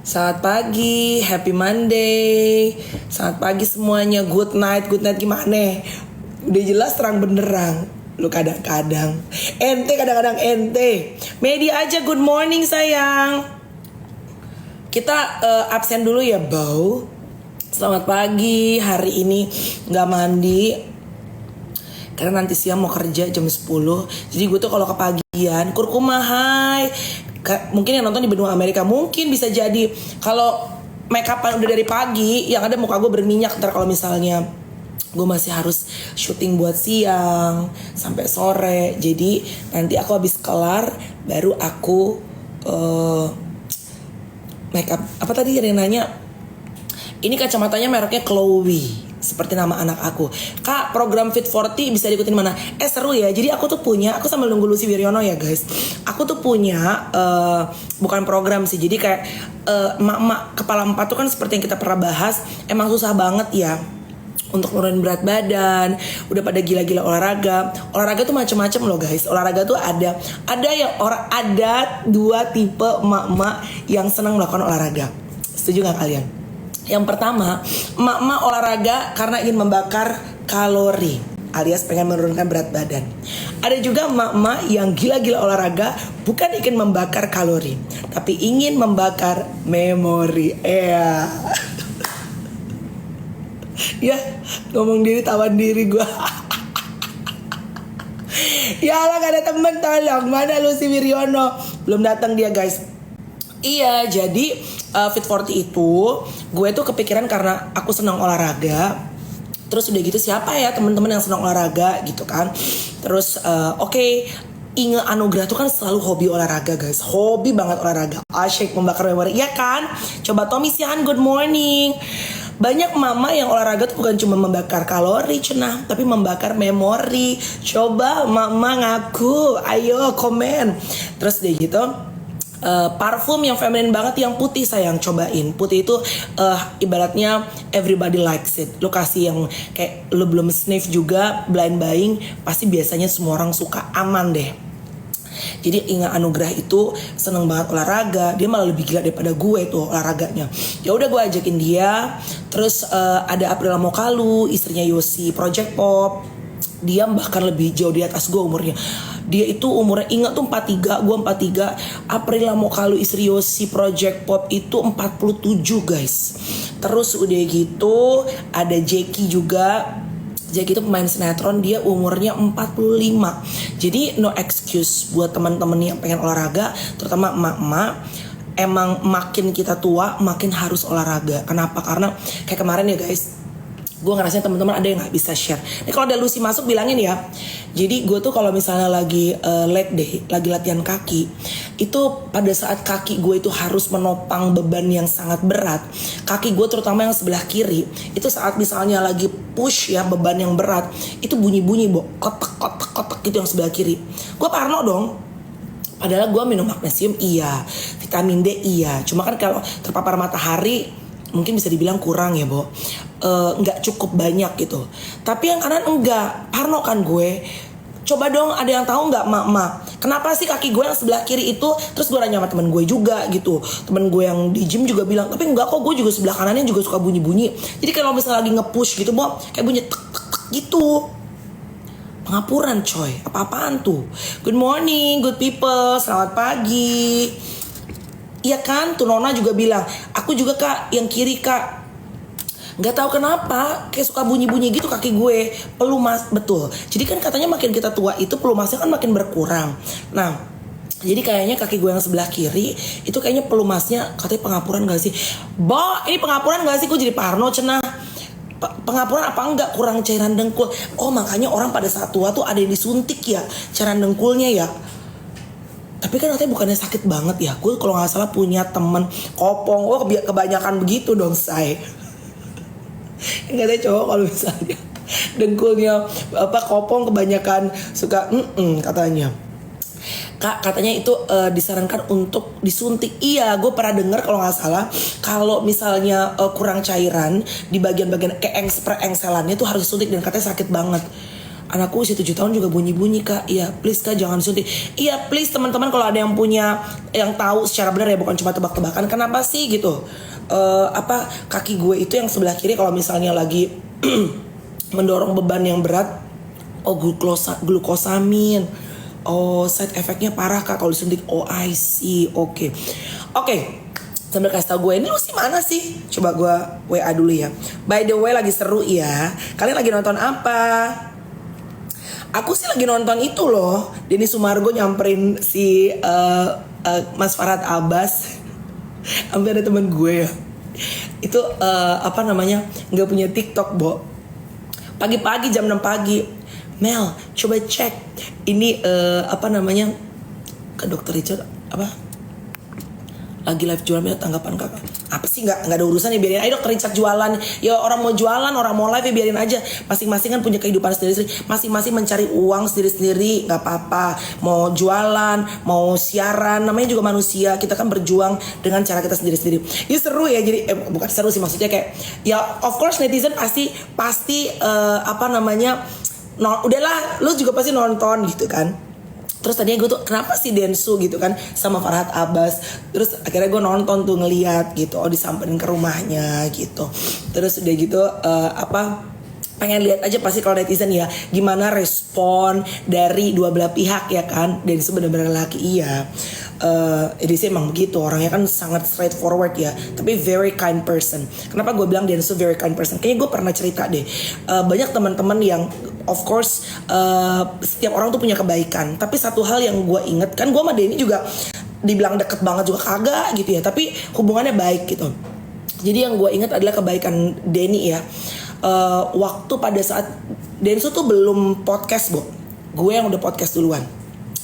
Selamat pagi, happy Monday. Selamat pagi semuanya, good night gimana? Udah jelas terang benderang. Lu kadang-kadang kadang-kadang ente. Media aja good morning sayang. Kita absen dulu ya Bau. Selamat pagi, hari ini gak mandi karena nanti siang mau kerja jam 10. Jadi gue tuh kalau kepagian, kurkuma hai. Mungkin yang nonton di benua Amerika mungkin bisa jadi. Kalau make upan udah dari pagi, yang ada muka gue berminyak. Ntar kalau misalnya gue masih harus syuting buat siang sampai sore. Jadi nanti aku habis kelar baru aku make up. Apa tadi ada yang nanya? Ini kacamatanya mereknya Chloe, seperti nama anak aku. Kak, program Fit 40 bisa diikutin mana? Seru ya. Jadi aku sambil nunggu Lucy Wiryono ya guys. Aku tuh punya bukan program sih. Jadi kayak emak-emak kepala 4 tuh kan seperti yang kita pernah bahas, emang susah banget ya untuk nurunin berat badan. Udah pada gila-gila olahraga. Olahraga tuh macam-macam loh guys. Olahraga tuh ada dua tipe emak-emak yang senang melakukan olahraga. Setuju gak kalian? Yang pertama, emak-emak olahraga karena ingin membakar kalori alias pengen menurunkan berat badan. Ada juga emak-emak yang gila-gila olahraga bukan ingin membakar kalori, tapi ingin membakar memori. Ya, ngomong diri tawan diri gue. Ya Allah, gak ada temen, tolong. Mana Lucy Wiryono? Belum datang dia guys. Iya, jadi Fit 40 itu gue tuh kepikiran karena aku senang olahraga. Terus udah gitu siapa ya teman-teman yang senang olahraga gitu kan. Terus oke, Inge Anugrah tuh kan selalu hobi olahraga guys. Hobi banget olahraga. Asyik membakar memori, iya kan? Coba Tommy Sian, good morning. Banyak mama yang olahraga tuh bukan cuma membakar kalori cenah, tapi membakar memori. Coba mama ngaku, ayo komen. Terus deh gitu parfum yang feminin banget yang putih sayang, cobain. Putih itu ibaratnya everybody likes it. Lo kasih yang kayak lo belum sniff juga, blind buying, pasti biasanya semua orang suka, aman deh. Jadi Inge Anugrah itu seneng banget olahraga. Dia malah lebih gila daripada gue tuh olahraganya. Ya udah gue ajakin dia. Terus ada Aprila Mokalu, istrinya Yosi Project Pop. Dia bahkan lebih jauh di atas gue umurnya. Dia itu umurnya, ingat tuh 43, gue 43. Aprila Mokalu istri Yosi Project Pop itu 47 guys. Terus udah gitu ada Jackie juga. Jackie itu pemain sinetron, dia umurnya 45. Jadi no excuse buat teman-teman yang pengen olahraga, terutama emak-emak. Emang makin kita tua makin harus olahraga. Kenapa? Karena kayak kemarin ya guys, gue ngerasain teman-teman ada yang nggak bisa share. Nih kalau ada Lucy masuk bilangin ya. Jadi gue tuh kalau misalnya lagi leg day, lagi latihan kaki, itu pada saat kaki gue itu harus menopang beban yang sangat berat. Kaki gue terutama yang sebelah kiri, itu saat misalnya lagi push ya beban yang berat, itu bunyi-bunyi kotak gitu yang sebelah kiri. Gue parno dong. Padahal gue minum magnesium iya, vitamin D iya. Cuma kan kalau terpapar matahari mungkin bisa dibilang kurang ya Bo, nggak cukup banyak gitu. Tapi yang kanan enggak, parno kan gue. Coba dong ada yang tahu nggak mak, kenapa sih kaki gue yang sebelah kiri itu? Terus gue nanya sama temen gue juga gitu. Temen gue yang di gym juga bilang, tapi enggak kok, gue juga sebelah kanannya juga suka bunyi-bunyi. Jadi kalau misalnya lagi nge-push gitu Bo, kayak bunyi tek gitu. Pengapuran coy, apa-apaan tuh. Good morning good people, selamat pagi. Iya kan, tuh Nona juga bilang, aku juga kak, yang kiri kak. Gak tahu kenapa, kayak suka bunyi-bunyi gitu kaki gue, pelumas, betul. Jadi kan katanya makin kita tua itu pelumasnya kan makin berkurang. Nah, jadi kayaknya kaki gue yang sebelah kiri, itu kayaknya pelumasnya katanya pengapuran gak sih? Bo, ini pengapuran gak sih? Gue jadi parno cenah. Pengapuran apa enggak, kurang cairan dengkul. Oh makanya orang pada saat tua tuh ada yang disuntik ya, cairan dengkulnya ya. Tapi kan katanya bukannya sakit banget ya. Gue kalau gak salah punya temen kopong. Oh kebanyakan begitu dong say. Katanya cowok kalau misalnya dengkulnya kopong kebanyakan suka katanya. Kak katanya itu disarankan untuk disuntik. Iya gue pernah dengar kalau gak salah, kalau misalnya kurang cairan di bagian-bagian kayak engselannya tuh harus disuntik dan katanya sakit banget. anakku usia 7 tahun juga bunyi-bunyi kak. Iya please kak jangan suntik. Iya please teman-teman kalau ada yang punya, yang tahu secara benar ya, bukan cuma tebak-tebakan. Kenapa sih gitu, kaki gue itu yang sebelah kiri kalau misalnya lagi mendorong beban yang berat, glukosamin. Oh side effectnya parah kak kalau disuntik. Oh I see. Oke. Sambil kasih tau gue, ini lu sih mana sih? Coba gue WA dulu ya. By the way lagi seru ya. Kalian lagi nonton apa? Aku sih lagi nonton itu loh, Denny Sumargo nyamperin si Mas Farhad Abbas. Sampai ada temen gue ya, itu nggak punya TikTok, Bo. Pagi-pagi jam 6 pagi, Mel coba cek ini ke Dokter Richard lagi live jualan, tanggapan kakak apa sih? Nggak ada urusan ya, biarin aja Dokter Richard jualan ya. Orang mau jualan, orang mau live ya biarin aja. Masing-masing kan punya kehidupan sendiri, masing-masing mencari uang sendiri-sendiri, nggak apa-apa. Mau jualan, mau siaran, namanya juga manusia. Kita kan berjuang dengan cara kita sendiri-sendiri. Ya seru ya, jadi bukan seru sih, maksudnya kayak ya of course netizen pasti udahlah lu juga pasti nonton gitu kan. Terus tadinya gue tuh kenapa sih Densu gitu kan sama Farhad Abbas. Terus akhirnya gue nonton tuh, ngeliat gitu, disamperin ke rumahnya gitu. Terus udah gitu pengen lihat aja pasti kalau netizen ya gimana respon dari dua belah pihak ya kan. Densu benar-benar laki iya. Edisi emang begitu, orangnya kan sangat straightforward ya, tapi very kind person. Kenapa gue bilang Densu very kind person? Kayaknya gue pernah cerita deh, banyak teman-teman yang of course setiap orang tuh punya kebaikan, tapi satu hal yang gue inget kan, gue sama Denny juga dibilang deket banget juga kagak gitu ya, tapi hubungannya baik gitu. Jadi yang gue inget adalah kebaikan Denny ya. Waktu pada saat Densu tuh belum podcast, Bo, gue yang udah podcast duluan.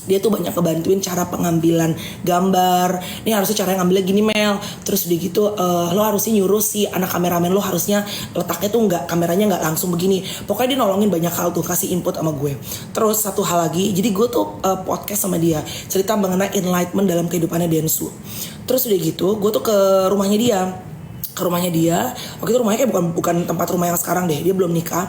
Dia tuh banyak ngebantuin cara pengambilan gambar. Ini harusnya cara ngambilnya gini Mel. Terus udah gitu lo harusnya nyuruh si anak kameramen lo harusnya letaknya tuh kameranya nggak langsung begini. Pokoknya dia nolongin banyak hal tuh, kasih input sama gue. Terus satu hal lagi, jadi gue tuh podcast sama dia, cerita mengenai enlightenment dalam kehidupannya Densu. Terus udah gitu gue tuh ke rumahnya dia. Waktu itu rumahnya kayak bukan tempat rumah yang sekarang deh. Dia belum nikah,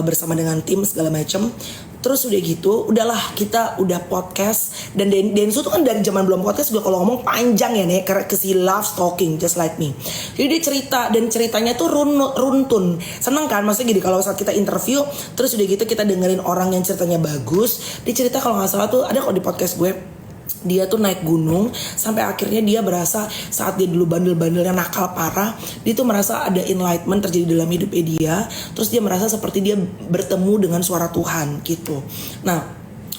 bersama dengan tim segala macem. Terus udah gitu, udahlah kita udah podcast. Dan Densu tuh kan dari zaman belum podcast juga kalau ngomong panjang ya nih, ke si loves talking just like me. Jadi dia cerita, dan ceritanya tuh runtun. Seneng kan, maksudnya gini, kalau saat kita interview terus udah gitu kita dengerin orang yang ceritanya bagus. Dia cerita kalau gak salah tuh ada kok di podcast gue, dia tuh naik gunung sampai akhirnya dia berasa saat dia dulu bandel-bandelnya nakal parah, dia tuh merasa ada enlightenment terjadi dalam hidupnya dia. Terus dia merasa seperti dia bertemu dengan suara Tuhan gitu. Nah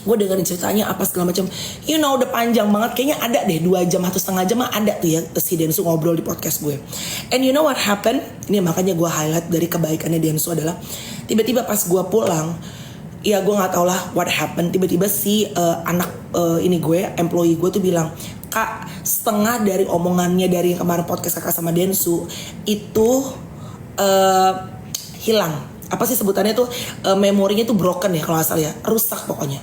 gue dengerin ceritanya apa segala macam, udah panjang banget, kayaknya ada deh 2 jam atau setengah jam ada tuh ya si Densu ngobrol di podcast gue. And you know what happened? Ini makanya gue highlight dari kebaikannya Densu adalah tiba-tiba pas gue pulang, ya gue nggak tau lah what happened, tiba-tiba si employee gue tuh bilang, kak, setengah dari omongannya dari kemarin podcast kakak sama Densu itu hilang. Apa sih sebutannya tuh, memorinya tuh broken ya kalau nggak salah ya, rusak pokoknya.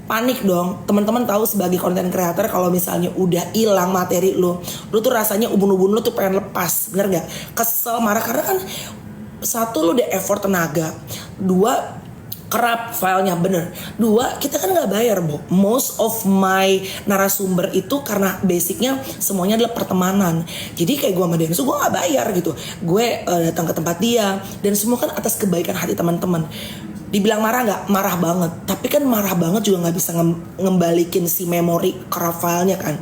Panik dong, teman-teman tahu sebagai content creator kalau misalnya udah hilang materi lu tuh rasanya ubun-ubun lu tuh pengen lepas, bener gak? Kesel, marah, karena kan satu lu udah effort tenaga, 2 kerap filenya, bener. 2 kita kan nggak bayar, Bo. Most of my narasumber itu karena basicnya semuanya adalah pertemanan. Jadi kayak gue sama Densu, gue nggak bayar gitu. Gue datang ke tempat dia dan semua kan atas kebaikan hati teman-teman. Dibilang marah nggak? Marah banget. Tapi kan marah banget juga nggak bisa ngembalikin si memori kerap filenya kan.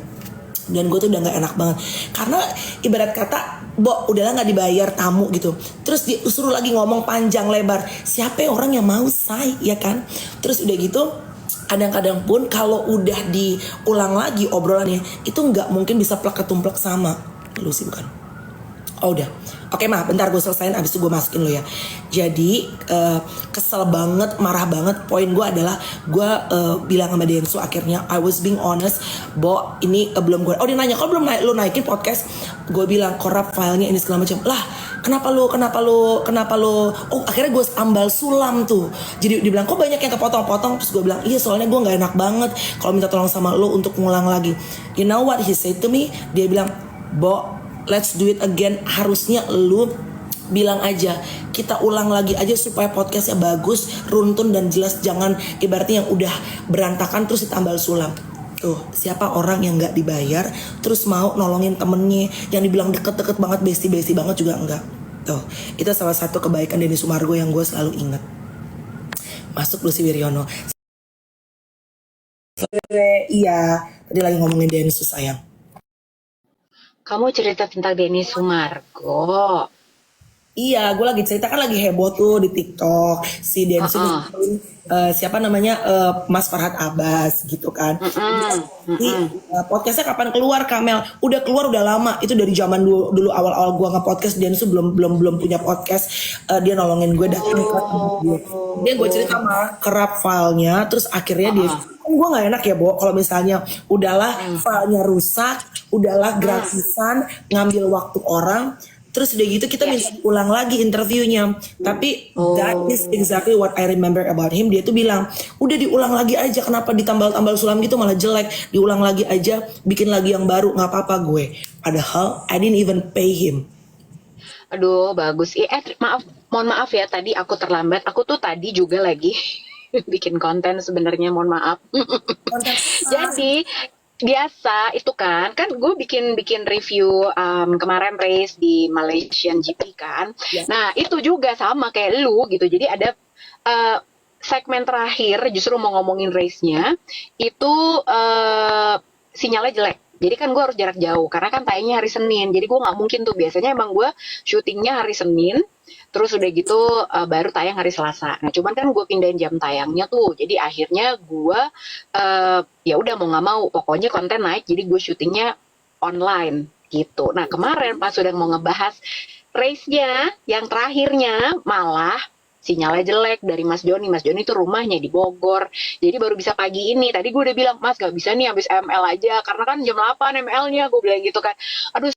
Dan gue tuh udah gak enak banget, karena ibarat kata, Bo, udahlah gak dibayar tamu gitu. Terus disuruh lagi ngomong panjang lebar. Siapa orang yang mau say, ya kan? Terus udah gitu, kadang-kadang pun kalau udah diulang lagi obrolannya, itu gak mungkin bisa plek ketumplek sama. Lu sih bukan? Oh udah. Oke mah, bentar gue selesain, abis itu gue masukin lo ya. Jadi kesel banget, marah banget. Poin gue adalah gue bilang sama Densu akhirnya, I was being honest, Bo, ini belum gue. Oh dia nanya, kalau belum lo naikin podcast? Gue bilang korap filenya ini segala macam. Lah kenapa lo? Oh akhirnya gue ambal sulam tuh. Jadi dia bilang kok banyak yang kepotong-potong. Terus gue bilang iya soalnya gue nggak enak banget kalau minta tolong sama lo untuk ngulang lagi. You know what he said to me? Dia bilang, Bo, let's do it again. Harusnya lu bilang aja, kita ulang lagi aja supaya podcastnya bagus, runtun dan jelas. Jangan ibaratnya yang udah berantakan terus ditambal sulam. Tuh, siapa orang yang nggak dibayar terus mau nolongin temennya yang dibilang deket-deket banget, bestie banget juga enggak. Tuh, itu salah satu kebaikan Denny Sumargo yang gue selalu ingat. Masuk Lucy Wiryono. Iya, tadi lagi ngomongin Densu sayang. Kamu cerita tentang Denny Sumargo. Iya, gue lagi cerita kan lagi heboh tuh di TikTok si Densu Heeh. siapa namanya Mas Farhad Abbas gitu kan. Di podcastnya kapan keluar Kamel? Udah keluar udah lama. Itu dari zaman dulu awal-awal gue nge-podcast Densu belum punya podcast. Dia nolongin gue datang ke tempat dia gue cerita sama kerap filenya. Terus akhirnya dia kan gue nggak enak ya Bo kalau misalnya udahlah filenya rusak, udahlah gratisan ngambil waktu orang. Terus udah gitu kita minta ulang lagi interviewnya. Tapi that is exactly what I remember about him. Dia tuh bilang, udah diulang lagi aja. Kenapa ditambal-tambal sulam gitu malah jelek. Diulang lagi aja, bikin lagi yang baru. Gak apa-apa gue. Padahal I didn't even pay him. Aduh, bagus. Maaf, mohon maaf ya tadi aku terlambat. Aku tuh tadi juga lagi bikin konten sebenarnya, mohon maaf. Jadi biasa itu kan gue bikin review kemarin race di Malaysian GP kan. Nah itu juga sama kayak lu gitu. Jadi ada segmen terakhir justru mau ngomongin race-nya itu sinyalnya jelek. Jadi kan gue harus jarak jauh karena kan tayangnya hari Senin. Jadi gue nggak mungkin tuh, biasanya emang gue syutingnya hari Senin. Terus udah gitu baru tayang hari Selasa. Nah cuman kan gue pindahin jam tayangnya tuh. Jadi akhirnya gue ya udah mau nggak mau pokoknya konten naik. Jadi gue syutingnya online gitu. Nah kemarin pas udah mau ngebahas race-nya yang terakhirnya malah sinyalnya jelek dari Mas Joni. Mas Joni tuh rumahnya di Bogor. Jadi baru bisa pagi ini. Tadi gue udah bilang, Mas gak bisa nih habis ML aja. Karena kan jam 8 ML-nya. Gue bilang gitu kan. Aduh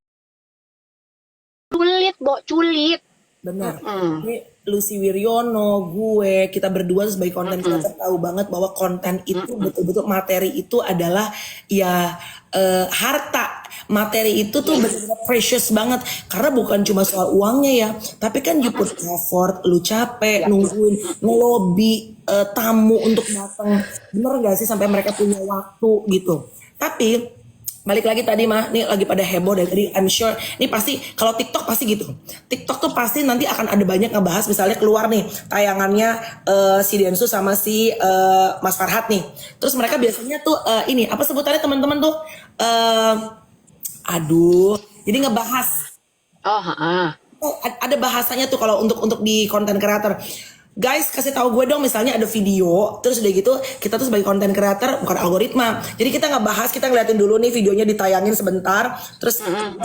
culit. Benar. Ini Lucy Wiryono, gue, kita berdua sebagai konten creator tahu banget bahwa konten itu betul-betul materi itu adalah ya harta. Materi itu tuh benar-benar precious banget karena bukan cuma soal uangnya ya, tapi kan you put effort, lu capek nungguin ngelobi tamu untuk datang. Bener gak sih sampai mereka punya waktu gitu. Tapi balik lagi tadi mah, nih lagi pada heboh dari I'm sure, nih pasti kalau TikTok pasti gitu. TikTok tuh pasti nanti akan ada banyak ngebahas misalnya keluar nih tayangannya si Densu sama si Mas Farhad nih. Terus mereka biasanya tuh ini apa sebutannya teman-teman tuh aduh, jadi ngebahas. Ada bahasanya tuh kalau untuk di konten creator. Guys, kasih tahu gue dong misalnya ada video, terus udah gitu kita tuh sebagai konten creator bukan algoritma. Jadi kita nggak bahas, kita ngeliatin dulu nih videonya ditayangin sebentar, terus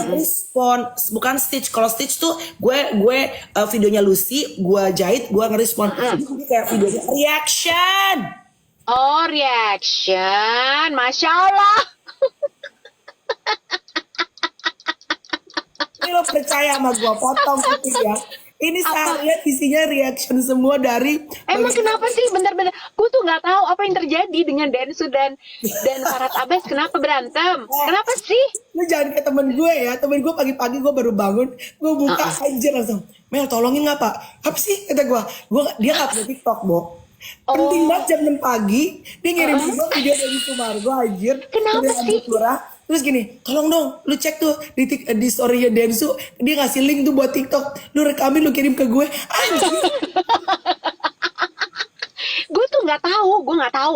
respon, bukan stitch. Kalau stitch tuh gue videonya Lucy, gue jahit, gue ngerespon. Jadi kayak videonya reaction. Oh reaction, Masya Allah. Ini lo percaya sama gue, potong gitu ya. Ini saya lihat isinya reaction semua dari. Emang kenapa sih? Bentar-bentar, gue tuh nggak tahu apa yang terjadi dengan Densu dan Farhad Abbas. Kenapa berantem? Kenapa sih? Lu jangan ke temen gue ya. Temen gue pagi-pagi gue baru bangun, gue buka anjir langsung, Mel tolongin nggak Pak? Apa sih kata gue? Dia nggak punya TikTok Bo. Penting banget jam 6 pagi dia ngirim video dari Sumargo anjir. Kenapa sih? Terus gini, tolong dong, lu cek tuh di story-nya Densu, dia ngasih link tuh buat TikTok, lu rekamin, lu kirim ke gue, anjir. Gue tuh nggak tahu,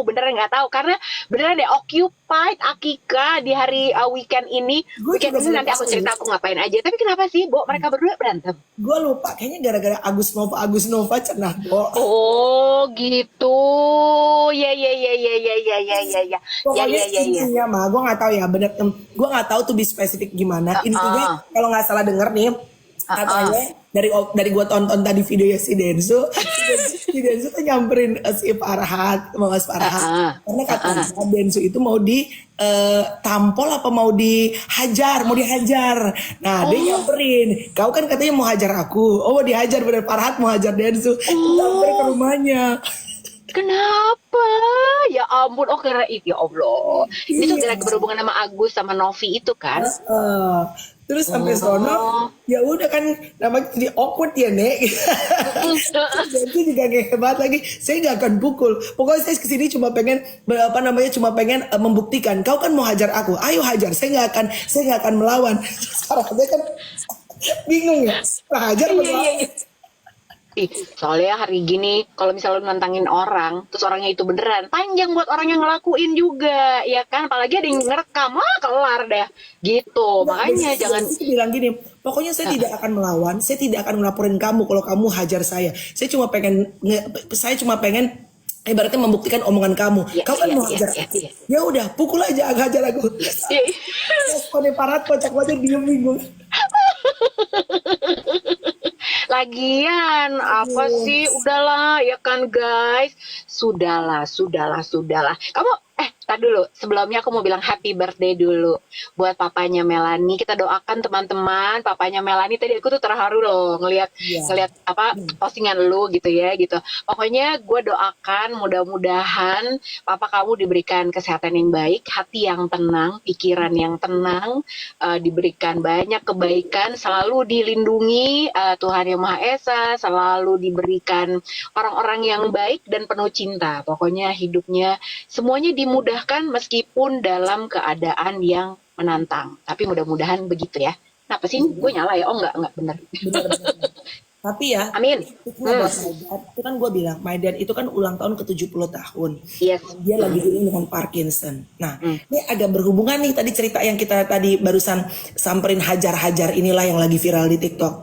beneran nggak tahu karena beneran deh occupied Akika di hari weekend ini. Weekend ini nanti aku cerita aku ngapain aja. Tapi kenapa sih, Bo? Mereka berdua berantem? Gue lupa, kayaknya gara-gara Agus Nova cenah, Bo. Oh gitu, ya. Pokoknya intinya mah, gue nggak tahu ya, bener, gue nggak tahu tuh di spesifik gimana. Intinya kalau nggak salah denger nih, katanya dari gue tonton tadi videonya si Densu tuh nyamperin si Farhad sama Mas Farhad karena katanya Densu itu mau ditampol apa mau dihajar. Nah dia nyamperin, kau kan katanya mau hajar aku, mau dihajar, bener Farhad mau hajar Densu, nyamperin ke rumahnya. Kenapa? Ya ampun, oh karena itu ya Allah. Ini tuh Iya. gara-gara berhubungan sama Agus sama Novi itu kan? Heeh. Terus sampai sono, Oh. ya udah kan namanya jadi awkward ya Nek. Jadi juga gak hebat lagi. Saya nggak akan pukul. Pokoknya saya kesini cuma pengen apa namanya cuma pengen membuktikan. Kau kan mau hajar aku, ayo hajar. Saya nggak akan melawan. Sekarang dia kan bingung ya. Hajar Iya, melawan. iya, iya. Ih, soalnya hari gini kalau misalnya lu nantangin orang, terus orangnya itu beneran, panjang buat orang yang ngelakuin juga, ya kan? Apalagi ada yang ngerekam, wah kelar deh. Gitu, makanya jangan. Saya bilang gini, pokoknya saya tidak akan melawan, saya tidak akan ngelaporin kamu kalau kamu hajar saya. Saya cuma pengen ibaratnya membuktikan omongan kamu. Ya, Kau kan ya, mau ya, hajar ya, aku. ya. Ya udah, pukul aja, hajar aku. Iya. Responnya parat kocak banget diem bingung. Lagian apa sih? Udahlah ya kan guys. Sudahlah. Kamu tar dulu. Sebelumnya aku mau bilang happy birthday dulu buat papanya Melanie. Kita doakan teman-teman papanya Melanie. Tadi aku tuh terharu loh ngelihat Iya. ngelihat apa postingan lu gitu ya gitu. Pokoknya gue doakan mudah-mudahan papa kamu diberikan kesehatan yang baik, hati yang tenang, pikiran yang tenang, diberikan banyak kebaikan, selalu dilindungi Tuhan Yang Maha Esa, selalu diberikan orang-orang yang baik dan penuh cinta. Pokoknya hidupnya semuanya dimudahkan meskipun dalam keadaan yang menantang. Tapi mudah-mudahan begitu ya. Kenapa sih? Gue nyala ya? Oh enggak bener. Benar-benar. Tapi ya, Amin. itu buat my dad, itu kan gue bilang, my dad itu kan ulang tahun ke 70 tahun. Yes. Dia lagi dealing dengan Parkinson. Nah, ini agak berhubungan nih tadi cerita yang kita tadi barusan samperin hajar-hajar inilah yang lagi viral di TikTok.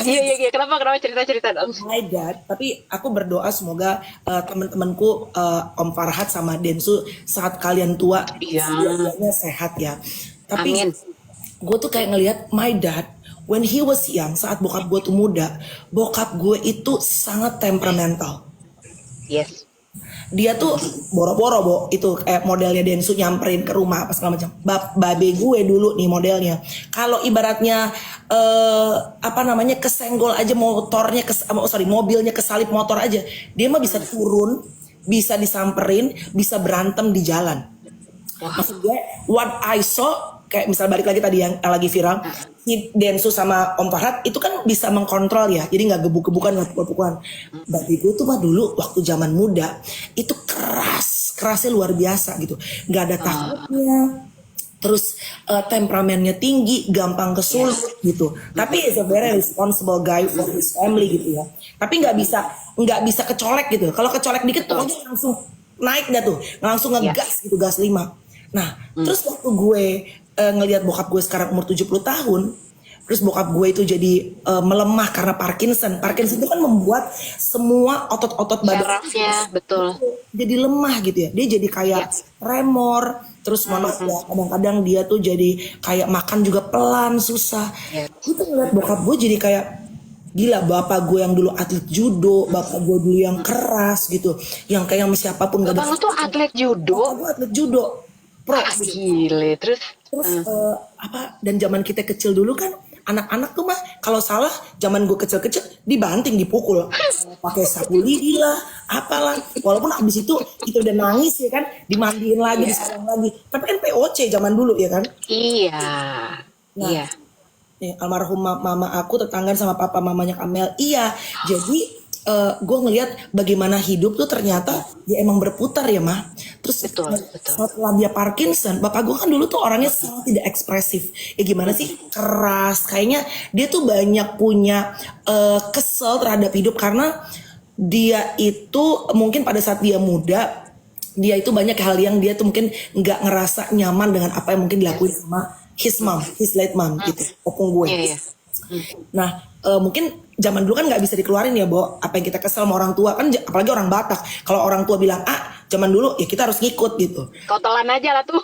Iya. Kenapa cerita-cerita dong? My dad, tapi aku berdoa semoga teman-temanku Om Farhat sama Densu saat kalian tua, Iya. dua-duanya sehat ya. Tapi Amin. gue tuh kayak ngelihat my dad when he was young, saat bokap gue tuh muda, bokap gue itu sangat temperamental. Yes. Dia tuh boro-boro itu kayak modelnya Densu nyamperin ke rumah apa segala macam. Babe gue dulu nih modelnya. Kalau ibaratnya apa namanya kesenggol aja motornya mobilnya kesalip motor aja, dia mah bisa turun, bisa disamperin, bisa berantem di jalan. Maksud gue what I saw kayak misal balik lagi tadi yang lagi viral si Densu sama Om Farhat itu kan bisa mengkontrol ya, jadi nggak gebuk-gebukan, nggak pukul-pukulan. Babi gue tuh mah dulu waktu zaman muda itu kerasnya luar biasa gitu, nggak ada takutnya, terus temperamennya tinggi, gampang kesulut gitu. Tapi is a very responsible guy for his family gitu ya. Tapi nggak bisa kecolek gitu. Kalau kecolek dikit pokoknya langsung naik dah tuh, langsung ngegas gitu, gas 5. Nah, terus waktu gue ngelihat bokap gue sekarang umur 70 tahun, terus bokap gue itu jadi melemah karena Parkinson. Parkinson itu kan membuat semua otot-otot badan Syarafnya, betul. jadi lemah gitu ya. Dia jadi kayak remor, terus maaf ya, kadang-kadang dia tuh jadi kayak makan juga pelan, susah. Gue tuh ngeliat bokap gue jadi kayak gila, bapak gue yang dulu atlet judo, bapak gue dulu yang keras gitu, yang kayak sama siapapun gak ada. Bapak lu tuh atlet judo. Bapak gue atlet judo, pro. Gile, terus Dan zaman kita kecil dulu kan anak-anak tuh mah kalau salah zaman gue kecil-kecil dibanting, dipukul, pakai sapu lidi lah, apalah. Walaupun abis itu kita udah nangis ya kan, dimandiin lagi, disayang lagi. Tapi kan POC zaman dulu ya kan. iya. Iya. Nih, almarhum mama aku tetanggaan sama papa mamanya Kamel. Iya, jadi gue ngelihat bagaimana hidup tuh ternyata dia emang berputar ya mah. Terus Betul. setelah dia Parkinson, bapak gue kan dulu tuh orangnya sangat tidak ekspresif. Ya gimana sih, keras. Kayaknya dia tuh banyak punya kesel terhadap hidup karena dia itu mungkin pada saat dia muda, dia itu banyak hal yang dia tuh mungkin nggak ngerasa nyaman dengan apa yang mungkin dilakuin sama his late mom gitu, opung gue. Iya. Nah, mungkin zaman dulu kan nggak bisa dikeluarin ya, Bo. Apa yang kita kesel sama orang tua kan, apalagi orang Batak. Kalau orang tua bilang A, Zaman dulu ya kita harus ngikut gitu. Kau telan aja lah tuh.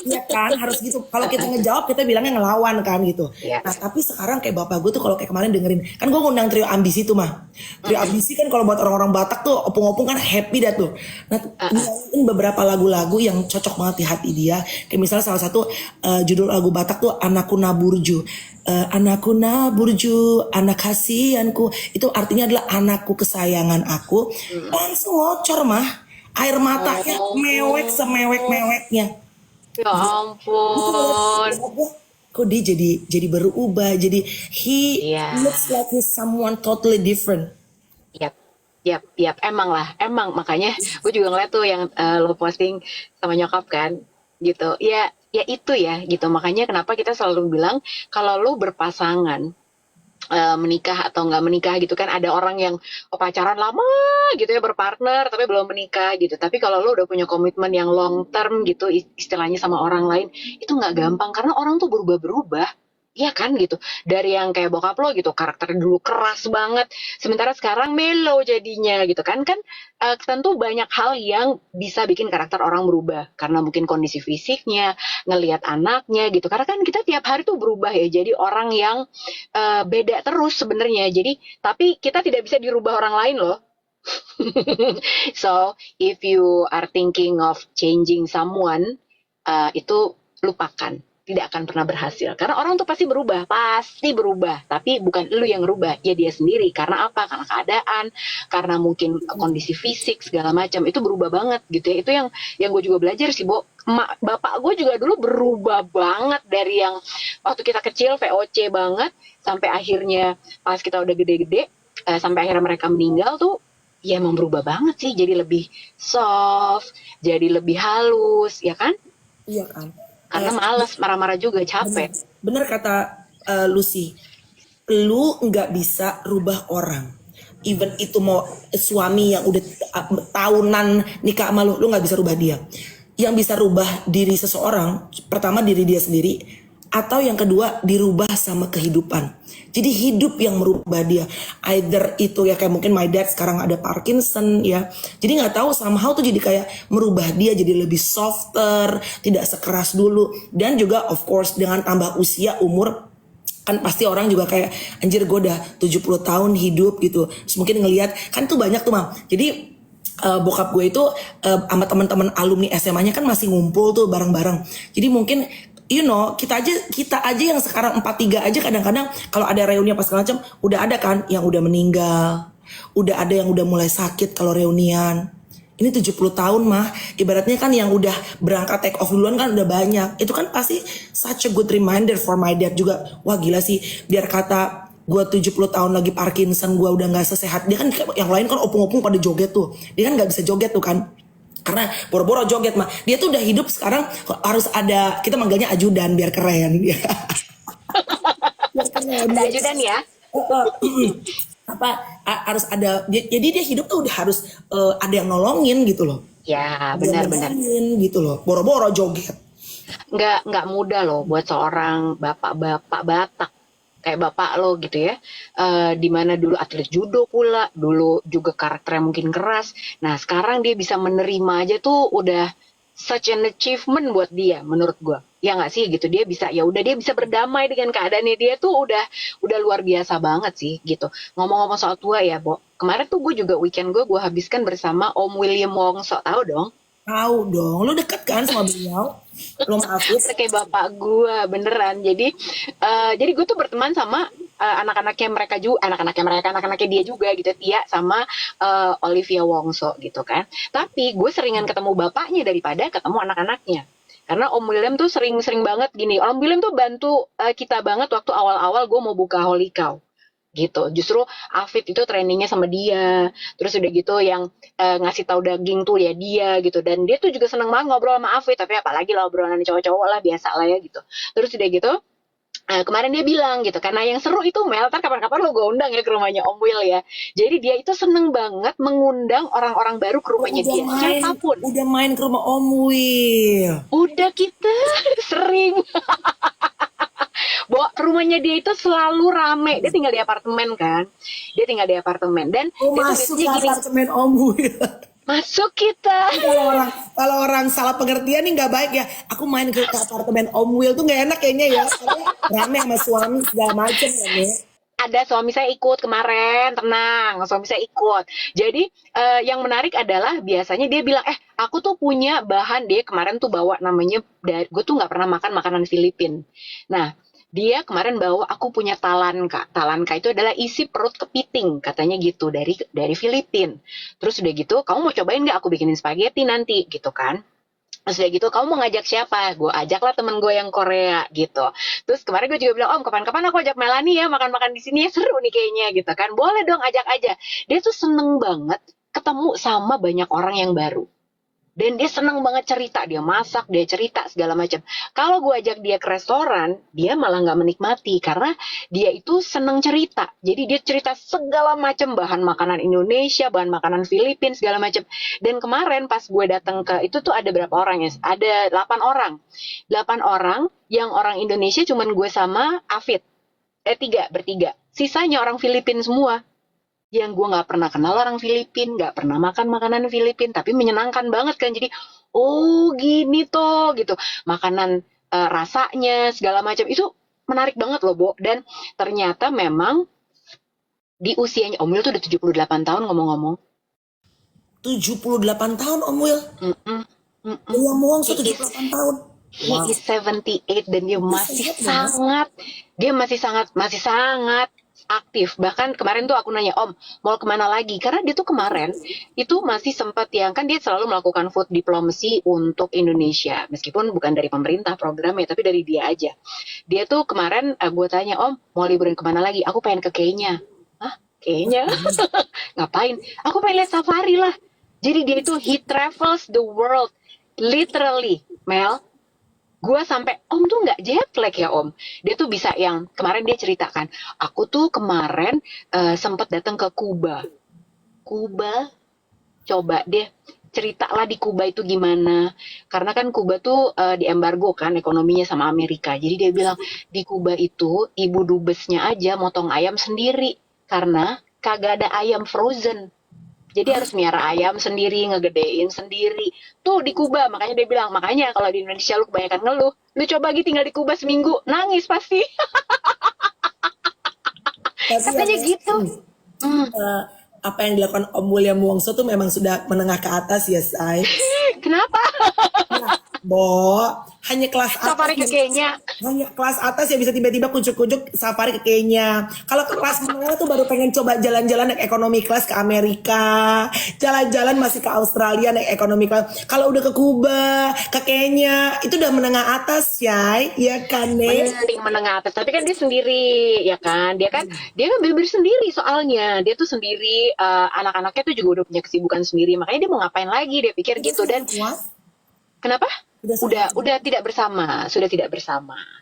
Iya kan, harus gitu. Kalau kita ngejawab kita bilangnya ngelawan kan gitu. Iya. Nah tapi sekarang kayak bapak gue tuh kalau kayak kemarin dengerin, kan gue ngundang trio ambisi tuh mah. Trio ambisi kan kalau buat orang-orang Batak tuh opung-opung kan happy dah tuh. Nah nyanyiin beberapa lagu-lagu yang cocok banget di hati dia. Kayak misalnya salah satu judul lagu Batak tuh Anakku Naburju. Anakku Naburju, anak kasihanku. Itu artinya adalah anakku kesayangan aku. Langsung ngocor mah. Air matanya mewek semewek-meweknya. Ya ampun. Kok dia jadi berubah, jadi he Iya. looks like he's someone totally different. Yap, emang makanya gue juga ngeliat tuh yang lo posting sama nyokap kan, gitu. Ya itu ya, gitu. Makanya kenapa kita selalu bilang kalau lo berpasangan, menikah atau nggak menikah gitu kan, ada orang yang pacaran lama gitu ya, berpartner tapi belum menikah gitu. Tapi kalau lo udah punya komitmen yang long term gitu istilahnya sama orang lain, itu nggak gampang karena orang tuh berubah-berubah. Iya kan gitu. Dari yang kayak bokap lo gitu, karakter dulu keras banget, sementara sekarang mellow jadinya gitu kan. Tentu banyak hal yang bisa bikin karakter orang berubah karena mungkin kondisi fisiknya, ngelihat anaknya gitu. Karena kan kita tiap hari tuh berubah ya, jadi orang yang beda terus sebenarnya. Jadi tapi kita tidak bisa dirubah orang lain loh. So if you are thinking of changing someone, itu lupakan, tidak akan pernah berhasil karena orang tuh pasti berubah, tapi bukan lu yang berubah, ya dia sendiri. Karena apa? Karena keadaan, karena mungkin kondisi fisik segala macam itu berubah banget gitu ya. Itu yang gue juga belajar sih, Bo. Bapak gue juga dulu berubah banget dari yang waktu kita kecil VOC banget sampai akhirnya pas kita udah gede-gede, sampai akhirnya mereka meninggal tuh ya emang berubah banget sih, jadi lebih soft, jadi lebih halus ya kan, Iya kan. karena males, marah-marah juga, capek. Bener kata Lucy, lu nggak bisa rubah orang. Even itu mau suami yang udah tahunan nikah sama lu nggak bisa rubah dia. Yang bisa rubah diri seseorang, pertama diri dia sendiri, atau yang kedua dirubah sama kehidupan. Jadi hidup yang merubah dia. Either itu ya kayak mungkin my dad sekarang ada Parkinson ya. Jadi nggak tahu somehow tuh jadi kayak merubah dia jadi lebih softer, tidak sekeras dulu. Dan juga of course dengan tambah usia umur, kan pasti orang juga kayak anjir gue udah 70 tahun hidup gitu. Terus mungkin ngelihat kan tuh banyak tuh Mam. Jadi bokap gue itu sama teman-teman alumni SMA-nya kan masih ngumpul tuh bareng-bareng. Jadi mungkin kita aja yang sekarang 43 aja kadang-kadang kalau ada reuni apa segala macam udah ada kan yang udah meninggal, udah ada yang udah mulai sakit kalau reunian. Ini 70 tahun mah ibaratnya kan yang udah berangkat take off duluan kan udah banyak. Itu kan pasti such a good reminder for my dad juga. Wah gila sih, biar kata gue 70 tahun lagi Parkinson, gue udah gak sesehat. Dia kan yang lain kan opung-opung pada joget tuh. Dia kan gak bisa joget tuh kan. Karena boro-boro joget mah. Dia tuh udah hidup sekarang harus ada, kita manggilnya ajudan biar keren. Biar keren. Ada ajudan ya? Harus ada, jadi dia hidup tuh udah harus ada yang nolongin gitu loh. Ya benar-benar. Gitu loh, boro-boro joget. Nggak mudah loh buat seorang bapak-bapak Batak kayak bapak lo gitu ya, dimana dulu atlet judo pula, dulu juga karakternya mungkin keras. Nah sekarang dia bisa menerima aja tuh udah such an achievement buat dia menurut gue. Ya nggak sih gitu, dia bisa dia bisa berdamai dengan keadaannya, dia tuh udah luar biasa banget sih gitu. Ngomong-ngomong soal tua ya, Bo, kemarin tuh gue juga weekend gue habiskan bersama Om William Wongso, tahu dong? Tahu dong, lu deket kan sama beliau? Lu maafin? Kayak bapak gue beneran. Jadi gue tuh berteman sama anak-anaknya dia juga gitu, Tia sama Olivia Wongso gitu kan. Tapi gue seringan ketemu bapaknya daripada ketemu anak-anaknya. Karena Om William tuh sering banget gini. Om William tuh bantu kita banget waktu awal-awal gue mau buka Holy Cow gitu. Justru Afid itu trainingnya sama dia, terus udah gitu yang ngasih tahu daging tuh ya dia gitu. Dan dia tuh juga seneng banget ngobrol sama Afid, tapi apalagi lah obrolan cowok-cowok lah, biasa lah ya gitu. Terus udah gitu kemarin dia bilang gitu, karena yang seru itu Mel, ntar kapan-kapan lo gue undang ya ke rumahnya Om Will ya. Jadi dia itu seneng banget mengundang orang-orang baru ke rumahnya dia, siapapun. Udah main ke rumah Om Will. Udah kita sering. Rumahnya dia itu selalu rame. Dia tinggal di apartemen kan. Dan masuk ke apartemen Om Will. Masuk kita. Kalau orang salah pengertian nih nggak baik ya. Aku main ke apartemen Om Will tuh nggak enak kayaknya ya. Soalnya rame sama suami segala macem ya, Nek. Ada suami saya ikut kemarin, tenang, suami saya ikut. Jadi yang menarik adalah biasanya dia bilang, aku tuh punya bahan, dia kemarin tuh bawa namanya, gue tuh nggak pernah makan makanan Filipin. Nah, dia kemarin bawa, aku punya talanka. Talanka itu adalah isi perut kepiting, katanya gitu, dari Filipin. Terus udah gitu, kamu mau cobain nggak aku bikinin spaghetti nanti, gitu kan? Terus udah gitu, kamu mau ngajak siapa? Gue ajaklah temen gue yang Korea gitu. Terus kemarin gue juga bilang, Om, kapan-kapan aku ajak Melanie ya makan-makan di sini ya, seru nih kayaknya gitu kan. Boleh dong, ajak aja. Dia tuh seneng banget ketemu sama banyak orang yang baru. Dan dia seneng banget cerita, dia masak, dia cerita segala macam. Kalau gue ajak dia ke restoran, dia malah nggak menikmati karena dia itu seneng cerita. Jadi dia cerita segala macam bahan makanan Indonesia, bahan makanan Filipina segala macam. Dan kemarin pas gue datang ke itu tuh ada berapa orang ya? Ada 8 orang. 8 orang yang orang Indonesia cuman gue sama Afid. Bertiga. Sisanya orang Filipina semua yang gue nggak pernah kenal orang Filipin, nggak pernah makan makanan Filipin, tapi menyenangkan banget kan. Jadi, oh gini toh gitu, makanan rasanya segala macam itu menarik banget loh, Bo. Dan ternyata memang di usianya Om Wil tuh udah 78 tahun ngomong-ngomong. 78 tahun Om Will. Mm-mm, mm-mm. William Wongso He is 78 tahun. he is 78 dan dia masih sangat aktif. Bahkan kemarin tuh aku nanya, Om, mau kemana lagi? Karena dia tuh kemarin itu masih sempat yang, kan dia selalu melakukan food diplomacy untuk Indonesia. Meskipun bukan dari pemerintah programnya, tapi dari dia aja. Dia tuh kemarin, gue tanya, Om, mau liburan kemana lagi? Aku pengen ke Kenya. Hah? Kenya? Ngapain? Aku pengen lihat safari lah. Jadi dia itu, he travels the world. Literally, Mel. Gue sampai, Om tuh nggak jet lag ya Om. Dia tuh bisa yang, kemarin dia ceritakan, aku tuh kemarin sempat datang ke Kuba. Kuba, coba deh ceritalah di Kuba itu gimana. Karena kan Kuba tuh diembargo kan ekonominya sama Amerika. Jadi dia bilang, di Kuba itu ibu dubesnya aja motong ayam sendiri. Karena kagak ada ayam frozen. Jadi harus miara ayam sendiri, ngegedein sendiri. Tuh di Kuba, makanya dia bilang, makanya kalau di Indonesia lu kebanyakan ngeluh, lu coba gitu tinggal di Kuba seminggu, nangis pasti. Katanya gitu. Apa yang dilakukan Om William Wongso tuh memang sudah menengah ke atas ya, Say. Kenapa? Bo, hanya kelas atas. Safari ke Kenya. Hanya kelas atas yang bisa tiba-tiba kunjuk-kunjuk safari ke Kenya. Kalau ke kelas menengah tuh baru pengen coba jalan-jalan naik ekonomi kelas ke Amerika. Jalan-jalan masih ke Australia naik ekonomi kelas. Kalau udah ke Kuba, ke Kenya, itu udah menengah atas ya, ya kan, Nek? Mending menengah atas, tapi kan dia sendiri, ya kan? Dia kan bener-bener sendiri soalnya. Dia tuh sendiri, anak-anaknya tuh juga udah punya kesibukan sendiri. Makanya dia mau ngapain lagi? Dia pikir gitu. Dan kenapa? Sudah tidak bersama.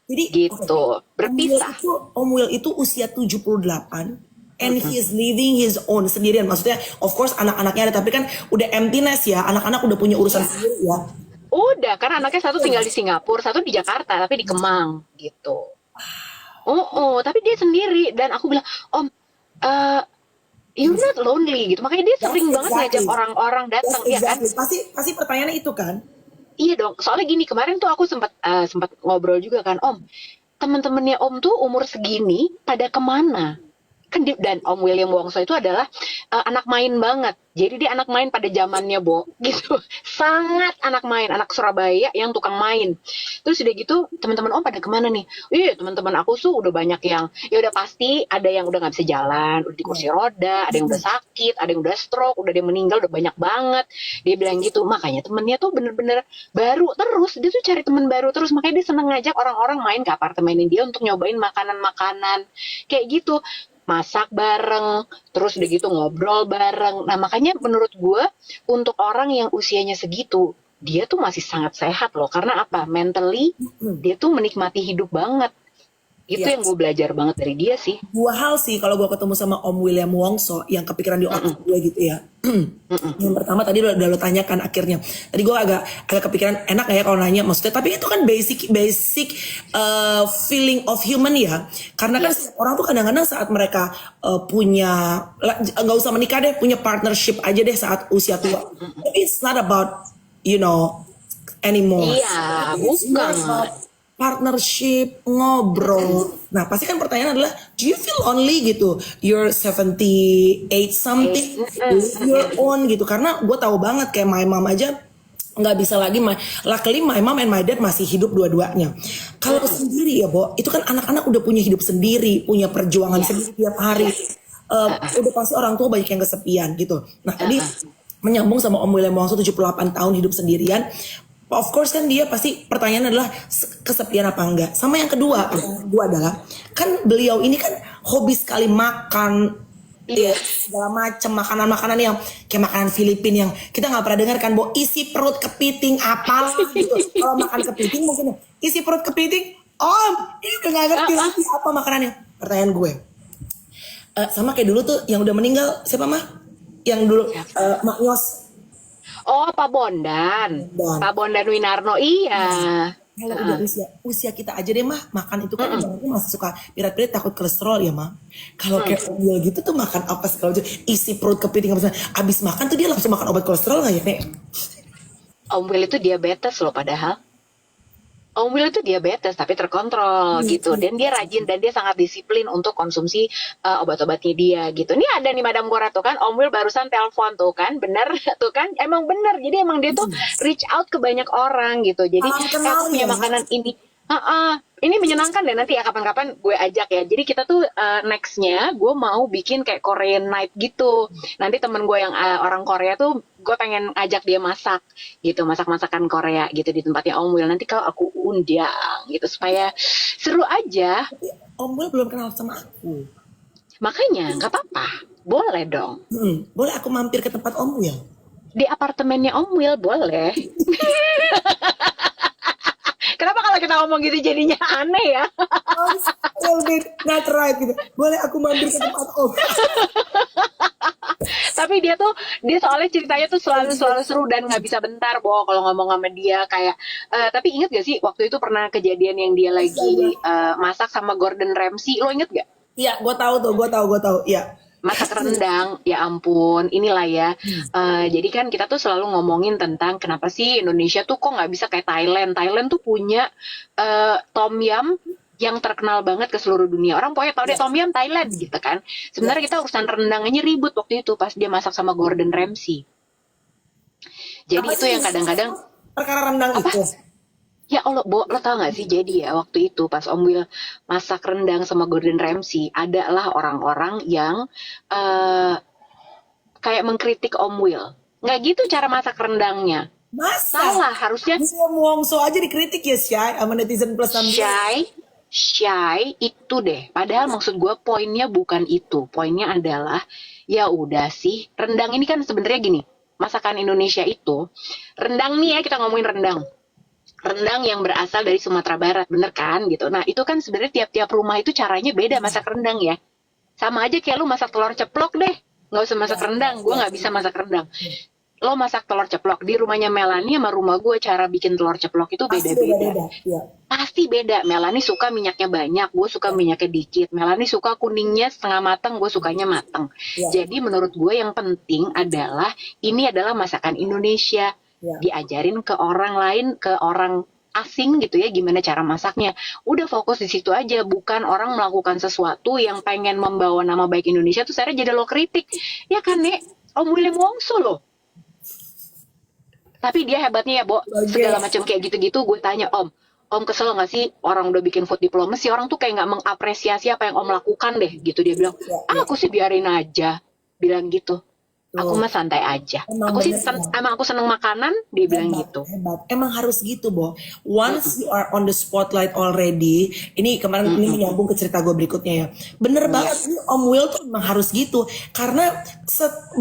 Jadi gitu. Berpisah. Om Will itu usia 78 and he is living his own sendirian. Maksudnya of course anak-anaknya ada, tapi kan udah emptiness ya. Anak-anak udah punya urusan sendiri ya. Udah, karena anaknya satu tinggal di Singapura, satu di Jakarta, tapi di Kemang gitu. Tapi dia sendiri. Dan aku bilang, Om, you're not lonely gitu. Makanya dia sering banget ngajak orang-orang datang, ya kan? Pasti pertanyaannya itu kan. Iya dong, soalnya gini, kemarin tuh aku sempat ngobrol juga kan, Om, teman-temannya Om tuh umur segini pada kemana? Kan dan Om William Wongso itu adalah anak main banget. Jadi dia anak main pada zamannya, Bo, gitu. Sangat anak main, anak Surabaya yang tukang main. Terus udah gitu, teman-teman Om pada kemana nih? Teman-teman aku tuh udah banyak yang, ya udah pasti ada yang udah nggak bisa jalan, udah di kursi roda, ada yang udah sakit, ada yang udah stroke, udah dia meninggal, udah banyak banget. Dia bilang gitu, makanya temennya tuh bener-bener baru terus, dia tuh cari temen baru terus, makanya dia seneng ngajak orang-orang main ke apartemenin dia untuk nyobain makanan-makanan kayak gitu. Masak bareng, terus udah gitu ngobrol bareng. Nah makanya menurut gue, untuk orang yang usianya segitu, dia tuh masih sangat sehat loh. Karena apa? Mentally, dia tuh menikmati hidup banget. Itu Iya. yang gue belajar banget dari dia sih. Dua hal sih kalau gue ketemu sama Om William Wongso yang kepikiran di otak gue gitu ya. Yang pertama tadi udah lo tanyakan akhirnya. Tadi gue agak kepikiran enak gak ya kalau nanya maksudnya. Tapi itu kan basic feeling of human ya. Karena kan setiap orang tuh kadang-kadang saat mereka punya nggak usah menikah deh, punya partnership aja deh saat usia tua. Tapi it's not about anymore. Iya, It's more bukan. about partnership, ngobrol. Nah, pasti kan pertanyaan adalah, do you feel lonely gitu? You're 78 something, live your own gitu. Karena gue tahu banget kayak my mom aja nggak bisa lagi. Luckily my mom and my dad masih hidup dua-duanya. Kalau sendiri ya, Bo, itu kan anak-anak udah punya hidup sendiri, punya perjuangan sendiri tiap hari. Udah pasti orang tua banyak yang kesepian gitu. Nah, tadi menyambung sama Om William Wongso 78 tahun hidup sendirian. Of course kan dia pasti pertanyaan adalah kesepian apa enggak. Sama yang kedua adalah kan beliau ini kan hobi sekali makan ya, segala macam makanan-makanan yang kayak makanan Filipina yang kita nggak pernah dengar kan, Bo, isi perut kepiting apa gitu. Kalau makan kepiting mungkin isi perut kepiting, Om ini udah nggak ngerti lagi apa makanannya. Pertanyaan gue, sama kayak dulu tuh yang udah meninggal siapa mah? Yang dulu Mak Yos. Oh, Pak Bondan. Pak Bondan Winarno, iya. Kalau udah usia kita aja deh mah makan itu kan ibaratnya masih suka pirat-pirat takut kolesterol ya mah. Kalau kayak Omil gitu tuh makan apa segala macam isi perut kepiting apa abis makan tuh dia langsung makan obat kolesterol nggak ya Nek? Om Will itu diabetes loh padahal. Om Will itu diabetes tapi terkontrol gitu, dan dia rajin dan dia sangat disiplin untuk konsumsi obat-obatnya dia gitu. Ini ada nih Madam Gora tuh kan, Om Will barusan telepon tuh kan, bener tuh kan, emang bener. Jadi emang dia tuh reach out ke banyak orang gitu. Jadi aku punya makanan ini. Ini menyenangkan deh, nanti ya kapan-kapan gue ajak ya. Jadi kita tuh nextnya gue mau bikin kayak Korean night gitu. Nanti temen gue yang orang Korea tuh gue pengen ajak dia masak gitu, masak-masakan Korea gitu di tempatnya Om Will. Nanti kalau aku undang gitu supaya seru aja. Om Will belum kenal sama aku. Makanya nggak apa-apa, boleh dong. Boleh aku mampir ke tempat Om Will? Di apartemennya Om Will boleh. Kenapa kalau kita ngomong gitu jadinya aneh ya? Not right gitu. Boleh aku mampir ke tempat Om? Tapi dia soalnya ceritanya tuh selalu seru dan nggak bisa bentar, Bo, kalau ngomong sama dia kayak. Tapi inget gak sih waktu itu pernah kejadian yang dia lagi masak sama Gordon Ramsay, lo inget gak? Iya, gue tahu. Iya. Masak rendang, ya ampun, inilah ya. Jadi kan kita tuh selalu ngomongin tentang kenapa sih Indonesia tuh kok nggak bisa kayak Thailand. Thailand tuh punya tom yum yang terkenal banget ke seluruh dunia. Orang pokoknya tau deh tom yum Thailand gitu kan. Sebenarnya kita urusan rendang aja ribut waktu itu pas dia masak sama Gordon Ramsay. Jadi Apa itu sih yang kadang-kadang perkara rendang apa? itu. Ya Allah, Bo, lo tau gak sih, jadi ya waktu itu pas Om Will masak rendang sama Gordon Ramsay, adalah orang-orang yang kayak mengkritik Om Will. Nggak gitu cara masak rendangnya. Masa? Salah, harusnya William Wongso aja dikritik ya Syai sama netizen plus 16. shy itu deh. Padahal maksud gue poinnya bukan itu. Poinnya adalah, ya udah sih, rendang ini kan sebenarnya gini, masakan Indonesia itu, rendang nih ya, kita ngomongin rendang yang berasal dari Sumatera Barat, bener kan gitu. Nah itu kan sebenarnya tiap-tiap rumah itu caranya beda masak rendang ya. Sama aja kayak lu masak telur ceplok deh, nggak usah masak rendang. Gue nggak bisa masak rendang. Lo masak telur ceplok di rumahnya Melanie sama rumah gue, cara bikin telur ceplok itu beda-beda. Pasti beda. Melanie suka minyaknya banyak, gue suka minyaknya dikit. Melanie suka kuningnya setengah matang, gue sukanya matang. Jadi menurut gue yang penting adalah ini adalah masakan Indonesia. Diajarin ke orang lain, ke orang asing gitu ya, gimana cara masaknya. Udah fokus di situ aja, bukan orang melakukan sesuatu yang pengen membawa nama baik Indonesia tuh saya jadi lo kritik. Ya kan, Nek? Om William Wongso loh. Tapi dia hebatnya ya, Bo. Segala macam kayak gitu-gitu gue tanya, Om kesel gak sih orang udah bikin food diplomacy, orang tuh kayak gak mengapresiasi apa yang Om lakukan deh gitu. Dia bilang, aku sih biarin aja, bilang gitu. Aku mah santai aja. Emang aku seneng makanan, dia bilang gitu. Hebat. Emang harus gitu, Bo. Once you are on the spotlight already, ini kemarin ini nyambung ke cerita gue berikutnya ya. Bener banget, Om Will tuh emang harus gitu. Karena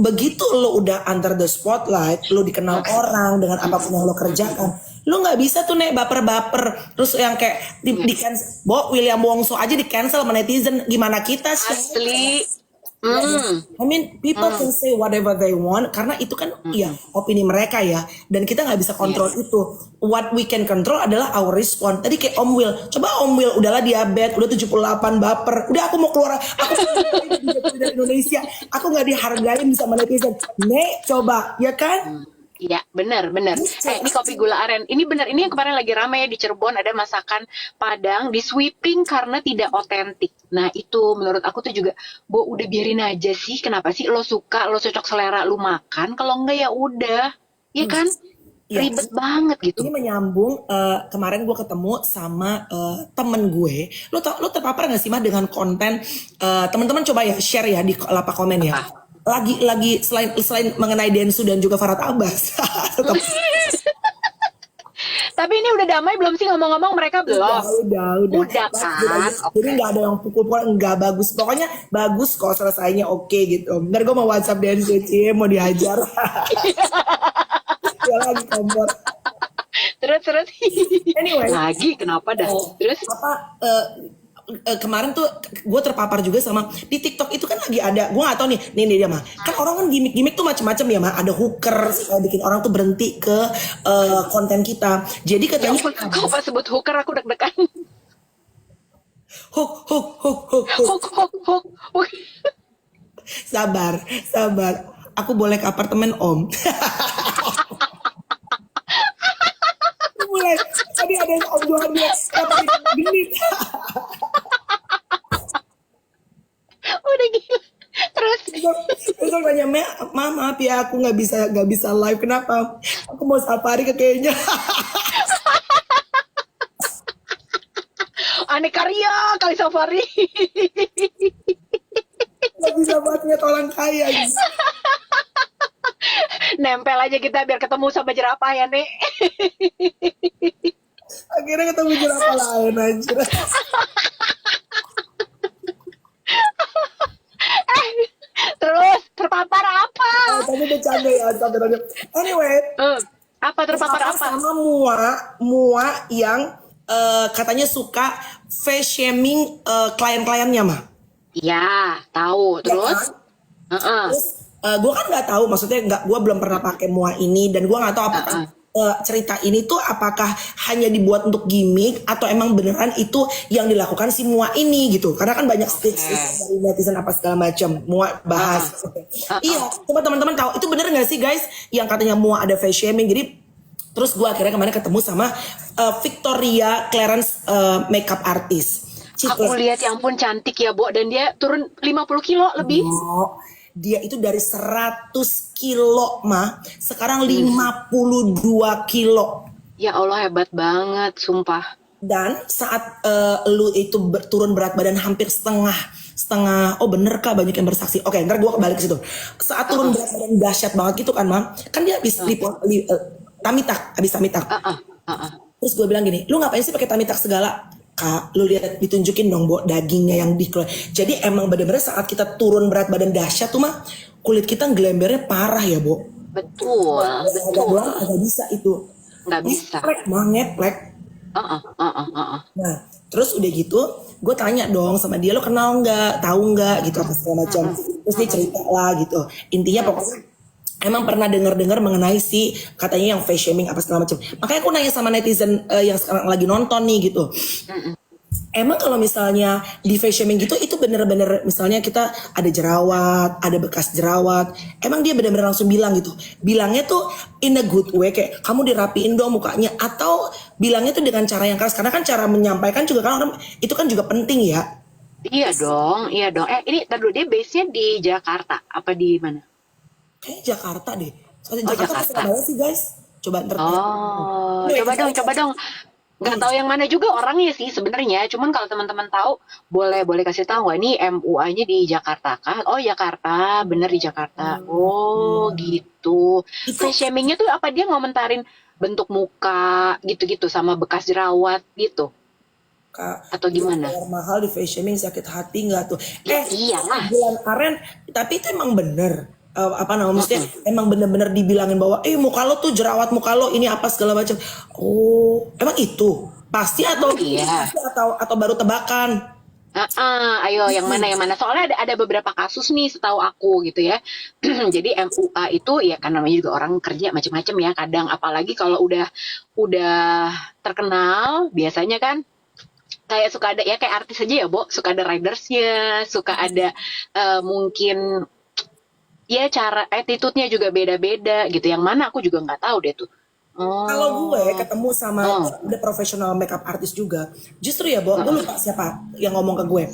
begitu lo udah under the spotlight, lo dikenal orang dengan apapun yang lo kerjakan, Lu nggak bisa tuh nek baper-baper terus yang kayak di cancel. William Wongso aja di cancel sama netizen, gimana kita sih? Asli. I mean, people can say whatever they want karena itu kan ya opini mereka ya, dan kita nggak bisa kontrol itu. What we can control adalah our response. Tadi kayak Om Will, coba Om Will udahlah diabetes, udah 78 baper, udah aku mau keluar, aku dari Indonesia, aku nggak dihargain sama netizen. Nek, coba, ya kan? Iya, benar. Ini kopi gula aren. Ini benar, ini yang kemarin lagi ramai ya di Cirebon, ada masakan Padang di sweeping karena tidak otentik. Nah, itu menurut aku tuh juga, Bo, udah biarin aja sih. Kenapa sih lo suka, lo cocok selera, lo makan. Kalau enggak ya udah. Iya kan? Iya. Ribet banget gitu. Ini menyambung kemarin gue ketemu sama temen gue. Lo terpapar gak sih mah dengan konten teman-teman, coba ya share ya di lapak komen ya. Lagi selain mengenai Densu dan juga Farhat Abbas. Tetap Tapi ini udah damai belum sih ngomong-ngomong mereka belum? udah. Udah kan? Jadi nggak ada yang pukul-pukul, nggak bagus. Pokoknya bagus kok, selesainya oke gitu. Ntar gue mau WhatsApp Densu, cie mau dihajar. Dia lagi kompor. Terus. Anyway. Lagi kenapa dah? Terus? Kemarin tuh gue terpapar juga sama di TikTok itu kan lagi ada, gue gak tahu nih dia mah kan orang kan gimmick tuh macam-macam ya mah, ada hooker bikin orang tuh berhenti ke konten kita. Jadi katanya Kau pas sebut hooker aku deg-degan. hook. Sabar, aku boleh ke apartemen Om. Mulai tadi ada Om Johan dia genit. Udah gila. Terus Terus aku tanya, maaf ya aku nggak bisa live, kenapa? Aku mau safari ke kayaknya. aneh karya kali safari. Nggak bisa buat ngeliat orang kaya gitu. Nempel aja kita biar ketemu sama jerapah ya, Nek. Akhirnya ketemu jerapah lain aja. Terus terpapar apa? Tapi bercanda ya sampai. Anyway, Apa terpapar apa? sama Mua yang katanya suka face shaming klien-kliennya mah. Ya, tahu. Terus? Terus gue kan nggak tahu, maksudnya gue belum pernah pakai Mua ini, dan gue nggak tahu apakah cerita ini tuh apakah hanya dibuat untuk gimmick atau emang beneran itu yang dilakukan si Mua ini gitu. Karena kan banyak stage dari netizen apa segala macam. Mua bahas. Iya, coba teman-teman tahu itu bener nggak sih guys yang katanya Mua ada face shaming. Jadi terus gue akhirnya kemarin ketemu sama Victoria Clarence makeup artist. Aku lihat ya ampun cantik ya, Bo, dan dia turun 50 kilo lebih. Dia itu dari 100 kilo mah sekarang 52 kilo. Ya Allah, hebat banget, sumpah. Dan saat lu itu turun berat badan hampir setengah, oh bener kah, banyak yang bersaksi. Oke, ntar gue balik ke situ. Saat turun berat badan dahsyat banget gitu kan mam, kan dia habis tamitak. Terus gue bilang gini, lu ngapain sih pakai tamitak segala? Kak, lu lihat, ditunjukin dong Bo dagingnya yang dikeluar. Jadi emang bener-bener saat kita turun berat badan dahsyat tuh mah kulit kita gelembernya parah ya Bo. Betul. Agak bisa itu. Nggak bisa. Ngeplek. Nah, terus udah gitu, gue tanya dong sama dia, lo kenal nggak, tahu nggak gitu apa segala macam. Terus dia cerita lah gitu. Intinya pokoknya emang pernah dengar mengenai si katanya yang face shaming apa segala macam. Makanya aku nanya sama netizen yang sekarang lagi nonton nih gitu. Emang kalau misalnya di face shaming gitu itu bener-bener misalnya kita ada jerawat, ada bekas jerawat, emang dia bener-bener langsung bilang gitu. Bilangnya tuh in a good way, kayak kamu dirapiin dong mukanya, atau bilangnya tuh dengan cara yang keras, karena kan cara menyampaikan juga kan orang itu kan juga penting ya. Iya dong. Ini tadi dia base-nya di Jakarta apa di mana? Kayak Jakarta deh. Soalnya Jakarta Surabaya sih guys. Coba ntar. Coba dong. Nggak tahu yang mana juga orangnya sih sebenarnya. Cuman kalau teman-teman tahu, boleh kasih tahu nggak ini MUA-nya di Jakarta kah? Oh Jakarta, bener di Jakarta. Gitu. Face shaming-nya tuh apa, dia ngomentarin bentuk muka gitu-gitu sama bekas jerawat gitu? Atau gimana? Mahal di face shaming, sakit hati nggak tuh? Iyalah. Bulan Aren, tapi itu emang bener. apa namanya, maksudnya emang bener-bener dibilangin bahwa muka lo tuh jerawat, muka lo ini apa segala macam. Oh, emang itu pasti atau Iya. atau baru tebakan? Ayo yang mana? Soalnya ada beberapa kasus nih setahu aku gitu ya. Jadi MUA itu ya kan namanya juga orang kerja macam-macam ya. Kadang apalagi kalau udah terkenal biasanya kan kayak suka ada ya kayak artis aja ya, Bo, suka ada ridersnya, suka ada mungkin ya cara attitude-nya juga beda-beda gitu. Yang mana aku juga nggak tahu deh tuh. Kalau gue Oh. ketemu sama Oh. ada profesional makeup artist juga, justru ya, Bo, gue lupa siapa yang ngomong ke gue.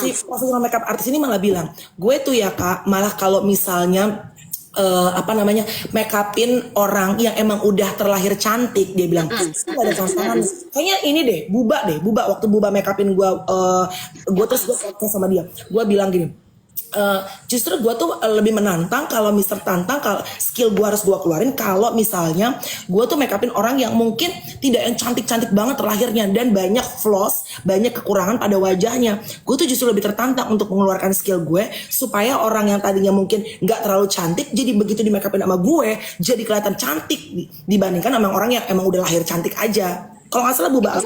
Si profesional makeup artist ini malah bilang, gue tuh ya Kak, malah kalau misalnya apa namanya, make upin orang yang emang udah terlahir cantik, dia bilang itu gak ada tantangan. Kayaknya ini deh, buba waktu buba make upin gue terus gue podcast sama dia, gue bilang gini. Justru gue tuh lebih menantang kalau Mister Tantang, kalau skill gue harus gue keluarin kalau misalnya gue tuh make upin orang yang mungkin tidak yang cantik-cantik banget terlahirnya dan banyak flaws, banyak kekurangan pada wajahnya. Gue tuh justru lebih tertantang untuk mengeluarkan skill gue supaya orang yang tadinya mungkin nggak terlalu cantik jadi begitu di make upin sama gue jadi kelihatan cantik dibandingkan sama orang yang emang udah lahir cantik aja. Kalau nggak salah buba.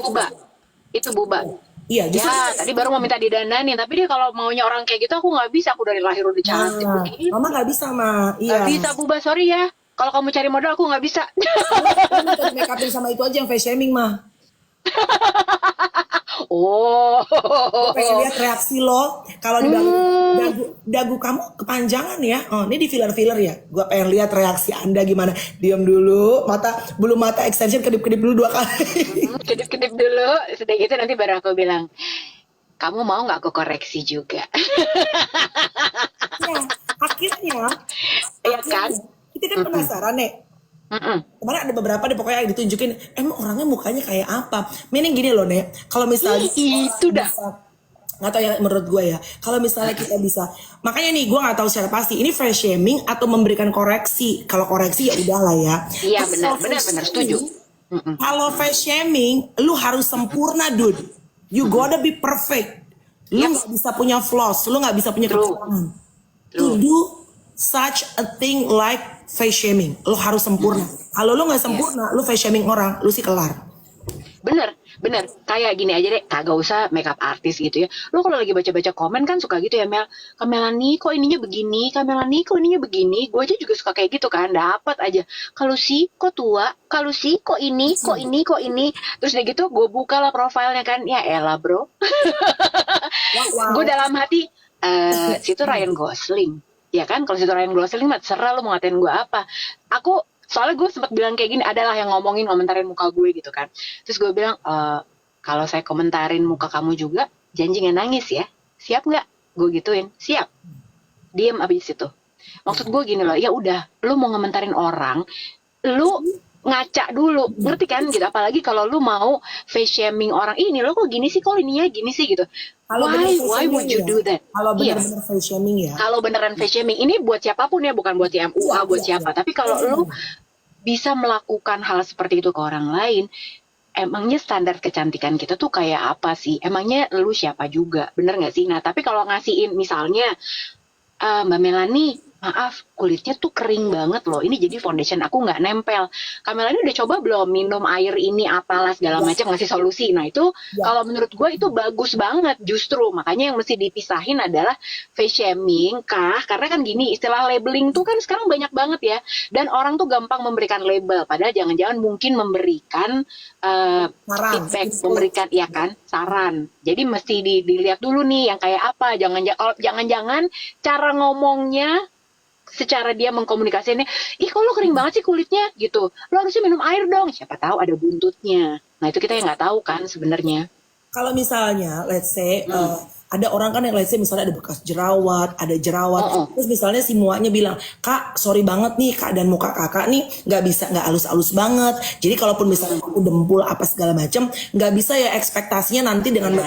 Itu buba. Iya, justru Ya, tadi baru mau minta didandanin, tapi dia kalau maunya orang kayak gitu aku nggak bisa, aku dari lahir udah cantik begitu. mama nggak bisa mah. Nggak Iya. bisa buba, sorry ya. Kalau kamu cari modal aku nggak bisa. Kalau make upin sama itu aja yang face shaming mah. Oh. Gue pengen lihat reaksi lo kalau dibilang dagu kamu kepanjangan ya. Oh, ini di filler ya. Gue pengen lihat reaksi Anda gimana. Diam dulu, bulu mata extension kedip-kedip dulu 2 kali. Kedip-kedip dulu, sudah gitu nanti baru aku bilang, kamu mau nggak aku koreksi juga? Ya, akhirnya Ya kan? kita kan penasaran nih. Kemarin ada beberapa deh pokoknya yang ditunjukin emang orangnya mukanya kayak apa. Meaning gini loh Nek, kalau misalnya Itu dah. nggak tahu ya menurut gue ya, kalau misalnya kita bisa, makanya nih gue nggak tahu secara pasti ini fresh shaming atau memberikan koreksi. Kalau koreksi ya udahlah ya. Iya Tapi benar, kalau benar, fresh benar, shaming, setuju. kalau fresh shaming lu harus sempurna dude, you gotta be perfect. Lu nggak bisa punya flaws, lu nggak bisa punya True. kekurangan. To do such a thing like face shaming, lu harus sempurna. Kalau lu nggak sempurna, lu face shaming orang, lu sih kelar. Bener. Kayak gini aja deh, kagak usah makeup artis gitu ya. Lo kalau lagi baca-baca komen kan suka gitu ya, Mel. Kamelani kok ininya begini, Kamelani kok ininya begini. Gue aja juga suka kayak gitu kan, dapat aja. Kalau sih kok tua, kalau sih kok ini. Terus udah gitu gue buka lah profilnya kan, ya elah bro. Wow. Gue dalam hati, situ Ryan Gosling. Ya kan, kalau situ Ryan Gosling mah terserah lo mau ngatain gue apa. Soalnya gue sempat bilang kayak gini, adalah yang komentarin muka gue gitu kan. Terus gue bilang, kalau saya komentarin muka kamu juga, janji nggak nangis ya. Siap nggak? Gue gituin, siap. Diem abis itu. Maksud gue gini loh, ya udah, lu mau ngomentarin orang, lu ngaca dulu, ngerti kan gitu. Apalagi kalau lu mau face shaming orang, ini lo kok gini sih, kok ininya gini sih gitu. Kalau bener face Why would shaming you ya? do that? Kalau Iya. benar-benar face shaming ya. Kalau beneran face shaming, ini buat siapapun ya, bukan buat MUA, buat siapa. Tapi kalau lu bisa melakukan hal seperti itu ke orang lain, emangnya standar kecantikan kita tuh kayak apa sih? Emangnya lu siapa juga? Bener nggak sih? Nah, tapi kalau ngasihin misalnya, Mbak Melani, maaf, kulitnya tuh kering banget loh. Ini jadi foundation aku nggak nempel. Kak Melani udah coba belum minum air ini apalah segala macam, ngasih solusi. Nah itu kalau menurut gue itu bagus banget justru. Makanya yang mesti dipisahin adalah face shaming kah? Karena kan gini, istilah labeling tuh kan sekarang banyak banget ya. Dan orang tuh gampang memberikan label. Padahal jangan-jangan mungkin memberikan feedback, memberikan ya kan saran. Jadi mesti dilihat dulu nih yang kayak apa. Jangan-jangan cara ngomongnya, secara dia mengkomunikasikannya, ih kok lo kering banget sih kulitnya gitu, lo harusnya minum air dong, siapa tahu ada buntutnya. Nah itu kita yang nggak tahu kan sebenarnya. Kalau misalnya let's say ada orang kan yang let's say misalnya ada bekas jerawat, ada jerawat, terus misalnya si muanya bilang, Kak sorry banget nih keadaan muka kakak nih nggak halus-halus banget, jadi kalaupun misalnya aku dempul apa segala macam, nggak bisa ya ekspektasinya nanti dengan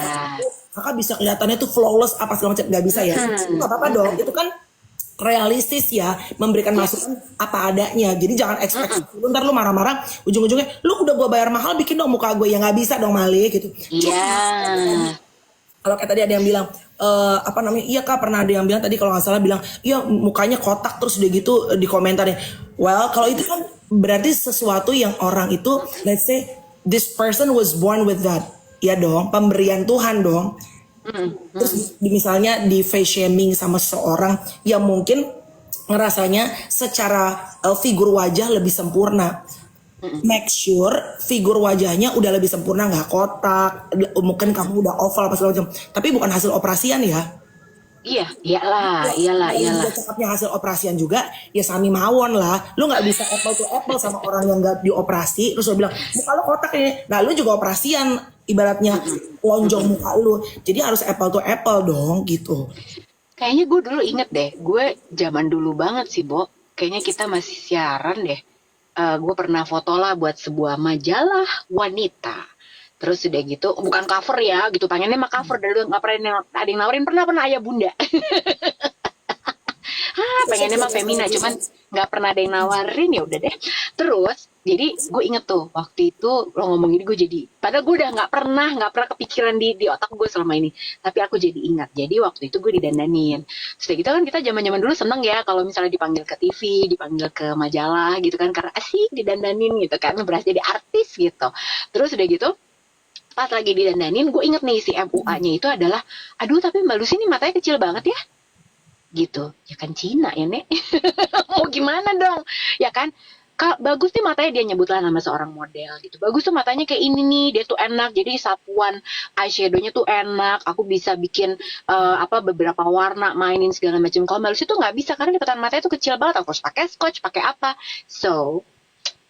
kakak bisa kelihatannya tuh flawless apa segala macam, nggak bisa ya. Nggak apa-apa dong, itu kan realistis ya, memberikan masukan apa adanya. Jadi jangan ekspektasi ntar lu marah-marah, ujung-ujungnya lu udah gue bayar mahal bikin dong muka gue, ya nggak bisa dong Mali gitu. Iya. Kalau kayak tadi ada yang bilang apa namanya, iya kak pernah ada yang bilang tadi kalau nggak salah bilang iya mukanya kotak terus udah gitu di komentarnya. Well kalau itu kan berarti sesuatu yang orang itu let's say this person was born with that, ya dong, pemberian Tuhan dong. Terus misalnya di face shaming sama seseorang yang mungkin ngerasanya secara figur wajah lebih sempurna. Make sure figur wajahnya udah lebih sempurna, nggak kotak, mungkin kamu udah oval apa segala macam. Tapi bukan hasil operasian ya. Iya, iyalah. Juga cakapnya hasil operasian juga, ya sami mawon lah. Lu nggak bisa apple to apple sama orang yang nggak dioperasi. Terus lu bilang muka lu kotak ini, nah lu juga operasian, ibaratnya lonjong muka lu. Jadi harus apple to apple dong gitu. Kayaknya gue dulu inget deh, gue zaman dulu banget sih, Bo. Kayaknya kita masih siaran deh. Gue pernah foto lah buat sebuah majalah wanita. Terus udah gitu, bukan cover ya, gitu. Pengennya mah cover, dari nggak pernah ada yang nawarin, pernah ayah bunda. Pengennya mah femina, cuman nggak pernah ada yang nawarin, ya udah deh. Terus jadi gue inget tuh waktu itu lo ngomong ini, gue jadi, padahal gue udah nggak pernah kepikiran di otak gue selama ini, tapi aku jadi ingat. Jadi waktu itu gue didandanin. Terus gitu kan kita zaman dulu seneng ya kalau misalnya dipanggil ke TV, dipanggil ke majalah gitu kan, karena asik didandanin gitu kan, berasa jadi artis gitu. Terus udah gitu pas lagi didandanin, gue inget nih si MUA-nya itu adalah, aduh tapi Mbak Lucy ini matanya kecil banget ya gitu. Ya kan Cina ya Nek. Mau gimana dong ya kan. Bagus nih matanya, dia nyebutlah nama seorang model gitu. Bagus tuh matanya kayak ini nih, dia tuh enak. Jadi satuan eyeshadow-nya tuh enak. Aku bisa bikin beberapa warna, mainin segala macam. Kalau Mbak Lucy tuh nggak bisa karena lipatan matanya tuh kecil banget. Aku harus pakai scotch, pakai apa. So,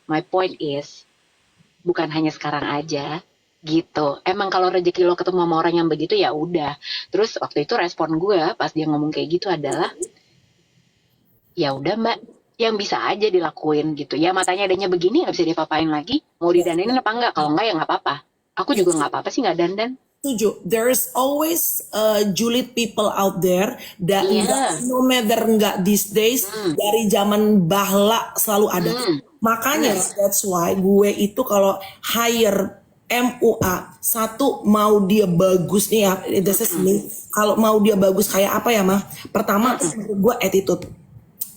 my point is, bukan hanya sekarang aja gitu. Emang kalau rezeki lo ketemu sama orang yang begitu ya udah. Terus waktu itu respon gue pas dia ngomong kayak gitu adalah, ya udah Mbak, yang bisa aja dilakuin gitu. Ya matanya adanya begini nggak bisa diapa-apain lagi. Mau didandanin apa enggak? Kalau enggak ya nggak apa-apa. Aku juga nggak apa-apa sih nggak dandan. Setuju. There's always julid people out there that no matter nggak these days, dari zaman bahla selalu ada. Makanya that's why gue itu kalau hire MUA satu, mau dia bagus nih ya, kalau mau dia bagus kayak apa ya mah, pertama gue attitude.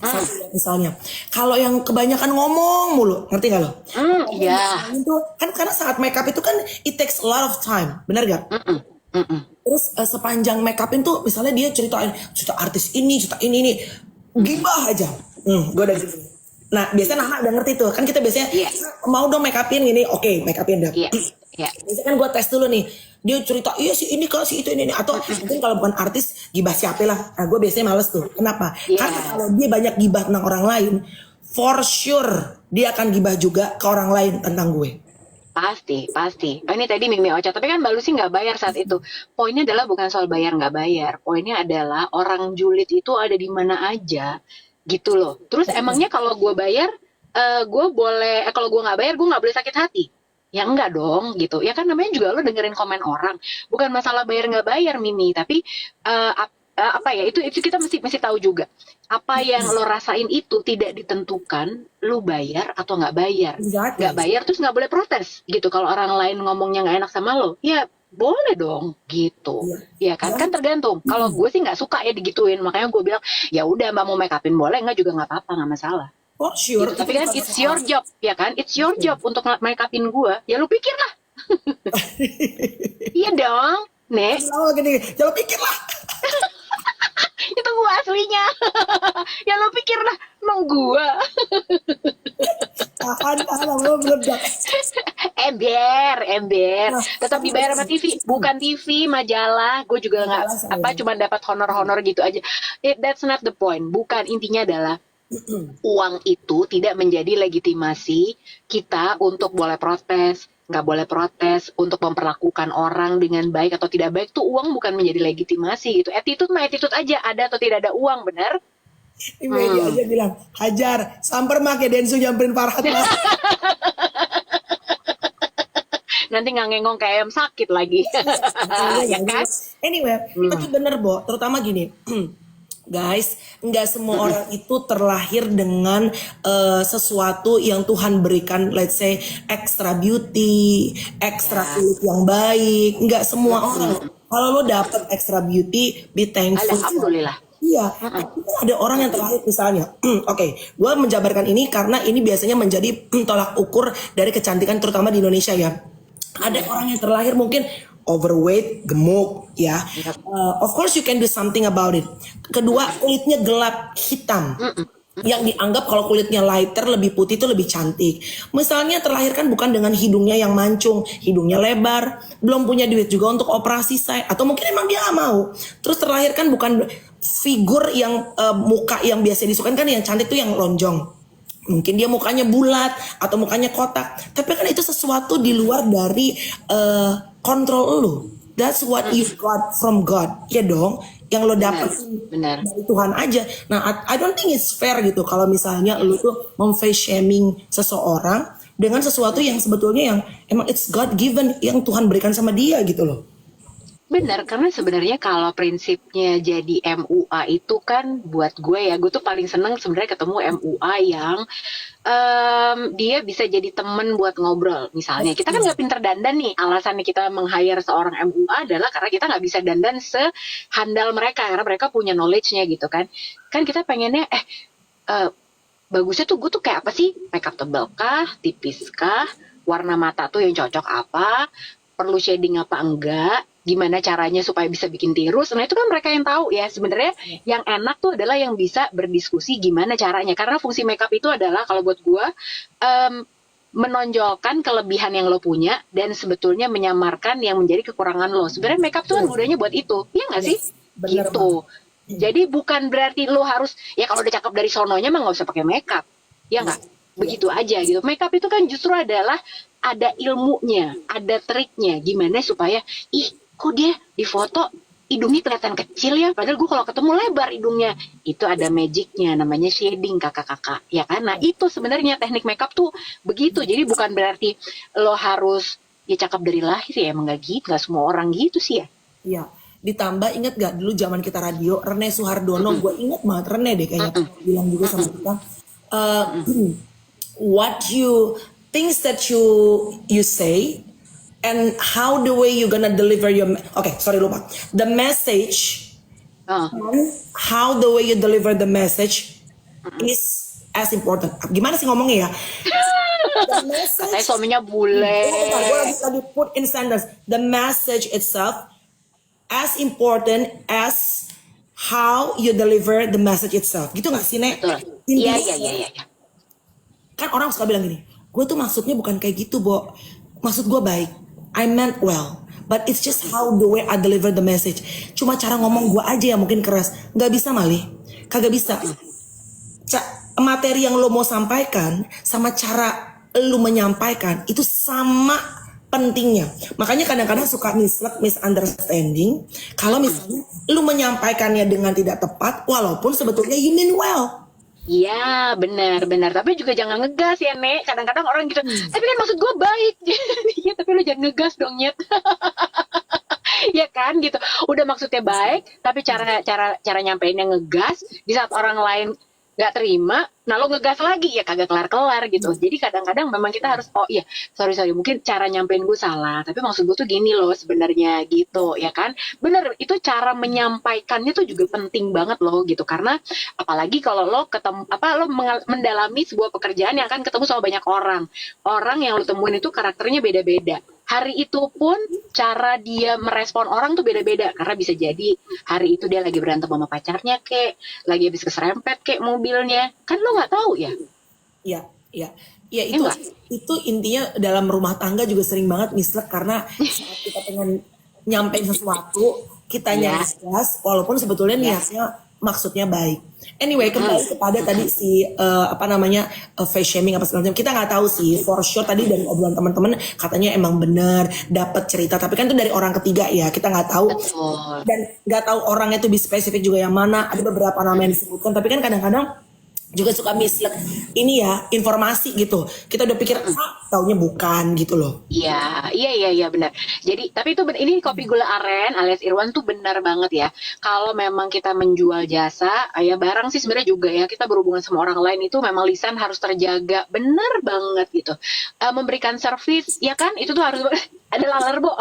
Satu misalnya, kalau yang kebanyakan ngomong mulu, ngerti gak lo? Iya. Itu kan karena saat makeup itu kan it takes a lot of time, benar gak? Terus sepanjang makeupin tuh, misalnya dia cerita artis ini, cerita ini, gibah aja. Gue udah gitu. Nah biasanya Nana udah ngerti tuh, kan kita biasanya mau dong makeupin gini, oke, makeupin dah. Biasanya kan gue tes dulu nih, dia cerita iya sih ini kalau si itu ini, atau mungkin kalau bukan artis gibah siapa lah. Nah gue biasanya males tuh. Kenapa? Karena kalau dia banyak gibah tentang orang lain, for sure dia akan gibah juga ke orang lain tentang gue. Pasti. Ini tadi Mimi Ocha, tapi kan Mbak Lucy nggak bayar saat itu. Poinnya adalah bukan soal bayar nggak bayar. Poinnya adalah orang julid itu ada di mana aja, gitu loh. Terus emangnya kalau gue bayar, gue boleh, kalau gue nggak bayar, gue nggak boleh sakit hati? Ya enggak dong gitu. Ya kan namanya juga lo dengerin komen orang. Bukan masalah bayar nggak bayar Mimi, tapi itu kita mesti tahu juga. Apa yang lo rasain itu tidak ditentukan lo bayar atau nggak bayar. Nggak bayar terus nggak boleh protes gitu. Kalau orang lain ngomongnya nggak enak sama lo, ya boleh dong gitu. Ya kan tergantung. Kalau gue sih nggak suka ya digituin. Makanya gue bilang ya udah Mbak mau make upin boleh, nggak juga nggak apa-apa, nggak masalah. Oh sure. Gitu. Tapi kan it's your job, ya kan? It's your job untuk make upin gue. Ya lu pikir lah. Iya dong, Nek. Gini, ya lu pikir lah. Itu gue aslinya. Ya lu pikir lah, emang gue. Tahan lo meledak. Ember. Tetap dibayar sama TV, bukan TV, majalah. Gue juga nggak cuma dapat honor gitu aja. That's not the point. Bukan, intinya adalah uang itu tidak menjadi legitimasi kita untuk boleh protes, nggak boleh protes, untuk memperlakukan orang dengan baik atau tidak baik. Tuh uang bukan menjadi legitimasi gitu. Attitude aja, ada atau tidak ada uang, benar? Di media aja bilang, hajar, samper make Densu nyamperin Farhat mas. Nanti nggak ngengong kayak ayam sakit lagi. Ya kan? Anyway, itu bener Bo, terutama gini. Guys, nggak semua orang itu terlahir dengan sesuatu yang Tuhan berikan, let's say extra beauty, extra kulit yang baik. Nggak semua orang. Kalau lo dapet extra beauty, be thankful. Alhamdulillah. Iya, tapi kan ada orang yang terlahir misalnya, oke, gue menjabarkan ini karena ini biasanya menjadi tolak ukur dari kecantikan terutama di Indonesia ya. Ada orang yang terlahir mungkin overweight, gemuk, ya. Of course you can do something about it. Kedua, kulitnya gelap hitam. Yang dianggap kalau kulitnya lighter lebih putih itu lebih cantik. Misalnya terlahirkan bukan dengan hidungnya yang mancung, hidungnya lebar, belum punya duit juga untuk operasi say, atau mungkin emang dia gak mau. Terus terlahirkan bukan figur yang muka yang biasa disukain kan yang cantik tuh yang lonjong. Mungkin dia mukanya bulat atau mukanya kotak, tapi kan itu sesuatu di luar dari kontrol lu. That's what you got from God, ya dong, yang lo dapetin Benar. dari Tuhan aja. Nah, I don't think it's fair gitu kalau misalnya lu tuh face shaming seseorang dengan sesuatu yang sebetulnya yang emang it's God given, yang Tuhan berikan sama dia gitu loh. Benar, karena sebenarnya kalau prinsipnya jadi MUA itu kan buat gue ya, gue tuh paling seneng sebenarnya ketemu MUA yang dia bisa jadi temen buat ngobrol. Misalnya kita kan nggak pinter dandan nih, alasannya kita meng-hire seorang MUA adalah karena kita nggak bisa dandan sehandal mereka, karena mereka punya knowledge-nya gitu kan. Kan kita pengennya bagusnya tuh gue tuh kayak apa sih? Makeup tebal kah? Tipis kah? Warna mata tuh yang cocok apa? Perlu shading apa enggak? Gimana caranya supaya bisa bikin tirus? Nah itu kan mereka yang tahu ya. Sebenarnya yang enak tuh adalah yang bisa berdiskusi gimana caranya. Karena fungsi makeup itu adalah kalau buat gue menonjolkan kelebihan yang lo punya dan sebetulnya menyamarkan yang menjadi kekurangan lo. Sebenarnya makeup tuh kan gunanya buat itu, iya nggak sih? Bener Gitu. Jadi bukan berarti lo harus ya kalau udah cakep dari sononya mah nggak usah pakai makeup, ya nggak? Begitu aja gitu. Makeup itu kan justru adalah ada ilmunya, ada triknya, gimana supaya kok dia di foto hidungnya kelihatan kecil ya, padahal gue kalau ketemu lebar hidungnya. Itu ada magicnya, namanya shading kakak-kakak, ya kan? Nah itu sebenarnya teknik makeup tuh begitu. Jadi bukan berarti lo harus ya cakep dari lahir ya, emang gak gitu, gak semua orang gitu sih ya. Iya. Ditambah inget gak dulu zaman kita radio, Rene Suhardono, gue inget banget Rene deh kayaknya bilang juga sama kita, what you things that you say and how the way you gonna deliver sorry lupa, the message and how the way you deliver the message is as important. Gimana sih ngomongnya ya? The message, Katanya suaminya bule. gue lagi put in sentence. The message itself as important as how you deliver the message itself. Gitu gak sih, Nek? Betul. Iya. Kan orang suka bilang gini, gue tuh maksudnya bukan kayak gitu, Bo. Maksud gue baik. I meant well. But it's just how the way I deliver the message. Cuma cara ngomong gue aja yang mungkin keras. Gak bisa, Mali. Kagak bisa. Materi yang lo mau sampaikan sama cara lo menyampaikan itu sama pentingnya. Makanya kadang-kadang suka misunderstanding kalau misalnya lu menyampaikannya dengan tidak tepat walaupun sebetulnya you mean well. Iya benar. Tapi juga jangan ngegas ya Nek. Kadang-kadang orang gitu, tapi kan maksud gue baik. Iya tapi lu jangan ngegas dong Nyet. Ya kan gitu. Udah maksudnya baik, tapi cara nyampeinnya ngegas. Di saat orang lain nggak terima, nah lo ngegas lagi ya kagak kelar-kelar gitu. Jadi kadang-kadang memang kita harus sorry mungkin cara nyampein gue salah, tapi maksud gue tuh gini loh sebenarnya gitu ya kan. Bener, itu cara menyampaikannya tuh juga penting banget loh gitu, karena apalagi kalau lo ketemu mendalami sebuah pekerjaan yang akan ketemu sama banyak orang yang lo temuin itu karakternya beda-beda. Hari itu pun cara dia merespon orang tuh beda-beda, karena bisa jadi hari itu dia lagi berantem sama pacarnya kek, lagi habis keserempet kek mobilnya, kan lo nggak tahu ya. Iya itu intinya dalam rumah tangga juga sering banget mislek, karena saat kita pengen nyampein sesuatu kita nyaris walaupun sebetulnya niatnya maksudnya baik. Anyway, kembali kepada tadi si face shaming apa segala macam. Kita nggak tahu sih, for sure tadi dari obrolan teman-teman katanya emang bener dapat cerita, tapi kan itu dari orang ketiga ya, kita nggak tahu. Betul. Dan nggak tahu orangnya itu lebih spesifik juga yang mana. Ada beberapa nama yang disebutkan, tapi kan kadang-kadang juga suka misled ini ya informasi gitu. Kita udah pikir taunya bukan gitu loh. Iya benar. Jadi tapi itu ini Kopi Gula Aren alias Irwan tuh benar banget ya. Kalau memang kita menjual jasa, ya barang sih sebenarnya juga ya, kita berhubungan sama orang lain itu memang lisan harus terjaga. Benar banget gitu. Memberikan servis ya kan itu tuh harus ada laler, Bo.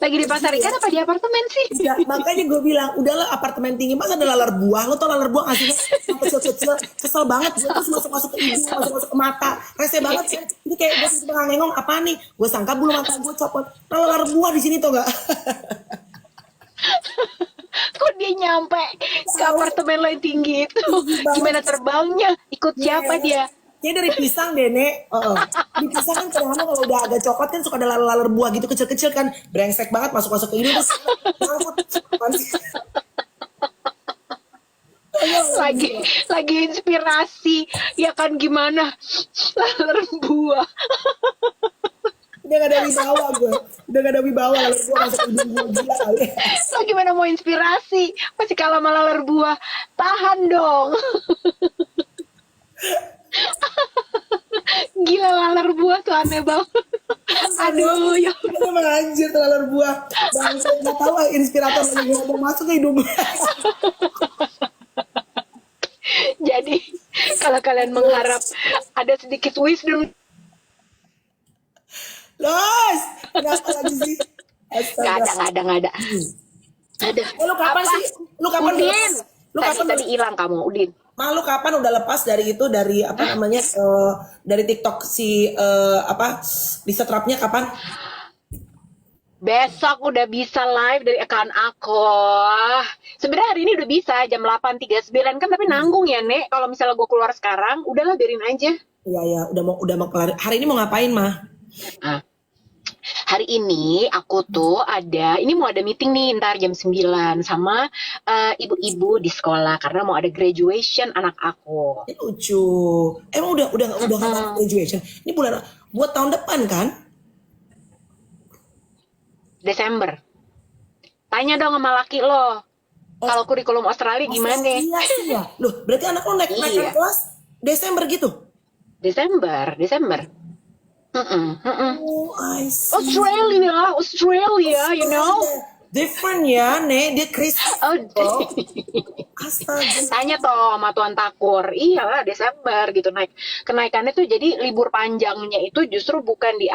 Lagi di pasar ikan apa di apartemen sih? Ya, makanya gue bilang, udahlah apartemen tinggi, masa ada laler buah? Lo tau laler buah nggak sih? Yang kecil-kecil, kesel banget. Gue terus masuk-masuk ke hidung, masuk-masuk ke mata. Rese banget kan? Ini kayak gue tiba ngengong, apa nih? Gue sangka bulu mata gue copot. Nah, laler buah di sini tuh gak? Kok dia nyampe ke apartemen lo yang tinggi itu? Gimana terbangnya? Ikut siapa dia? Kayak dari pisang deh, Nek. Di pisang kan kadang-kadang kalau udah agak coklat kan suka ada laler-laler buah gitu kecil-kecil kan. Brengsek banget masuk-masuk ke hidung terus ngangkut. Lagi inspirasi ya kan, gimana laler buah. Udah gak ada wibawa gue. Udah gak ada wibawa laler buah masuk ke hidung gue, gila kali. Lo gimana mau inspirasi masih kalah sama laler buah, tahan dong. Gila, laler buah tuh aneh banget. Aduh ya. Itu emang anjir tuh laler buah. Dan saya gak tau inspirator lagi ngomong masuk ke hidung gue. Jadi kalau kalian mengharap ada sedikit wisdom, Los, kenapa lagi sih? nggak ada. Ada. Lu kapan Apa? sih? Lu kapan Udin. Lu kapan Tadi hilang kamu, Udin. Lu kapan udah lepas dari itu, dari apa namanya, dari TikTok si apa Lisa Trapnya kapan? Besok udah bisa live dari account aku. Sebenarnya hari ini udah bisa jam 8.39 kan, tapi nanggung ya, Nek. Kalau misalnya gue keluar sekarang, udahlah biarin aja. Iya, udah mau kelar. Hari ini mau ngapain, Mah? Nah, hari ini aku tuh mau ada meeting nih ntar jam 9 sama ibu-ibu di sekolah karena mau ada graduation anak aku. Ini lucu. Emang udah graduation. Ini buat tahun depan kan? Desember. Tanya dong sama laki lo. Kalau kurikulum Australia gimana? Iya. Loh, berarti anak lo naik Iya. kelas Desember gitu? Desember. Oh, I see. Australia, you know. Different ya, Nek. Dia Kristen. Oh, Astaga. tanya toh sama Tuan Takur. Iya, Desember gitu naik. Kenaikannya tuh jadi libur panjangnya itu justru bukan di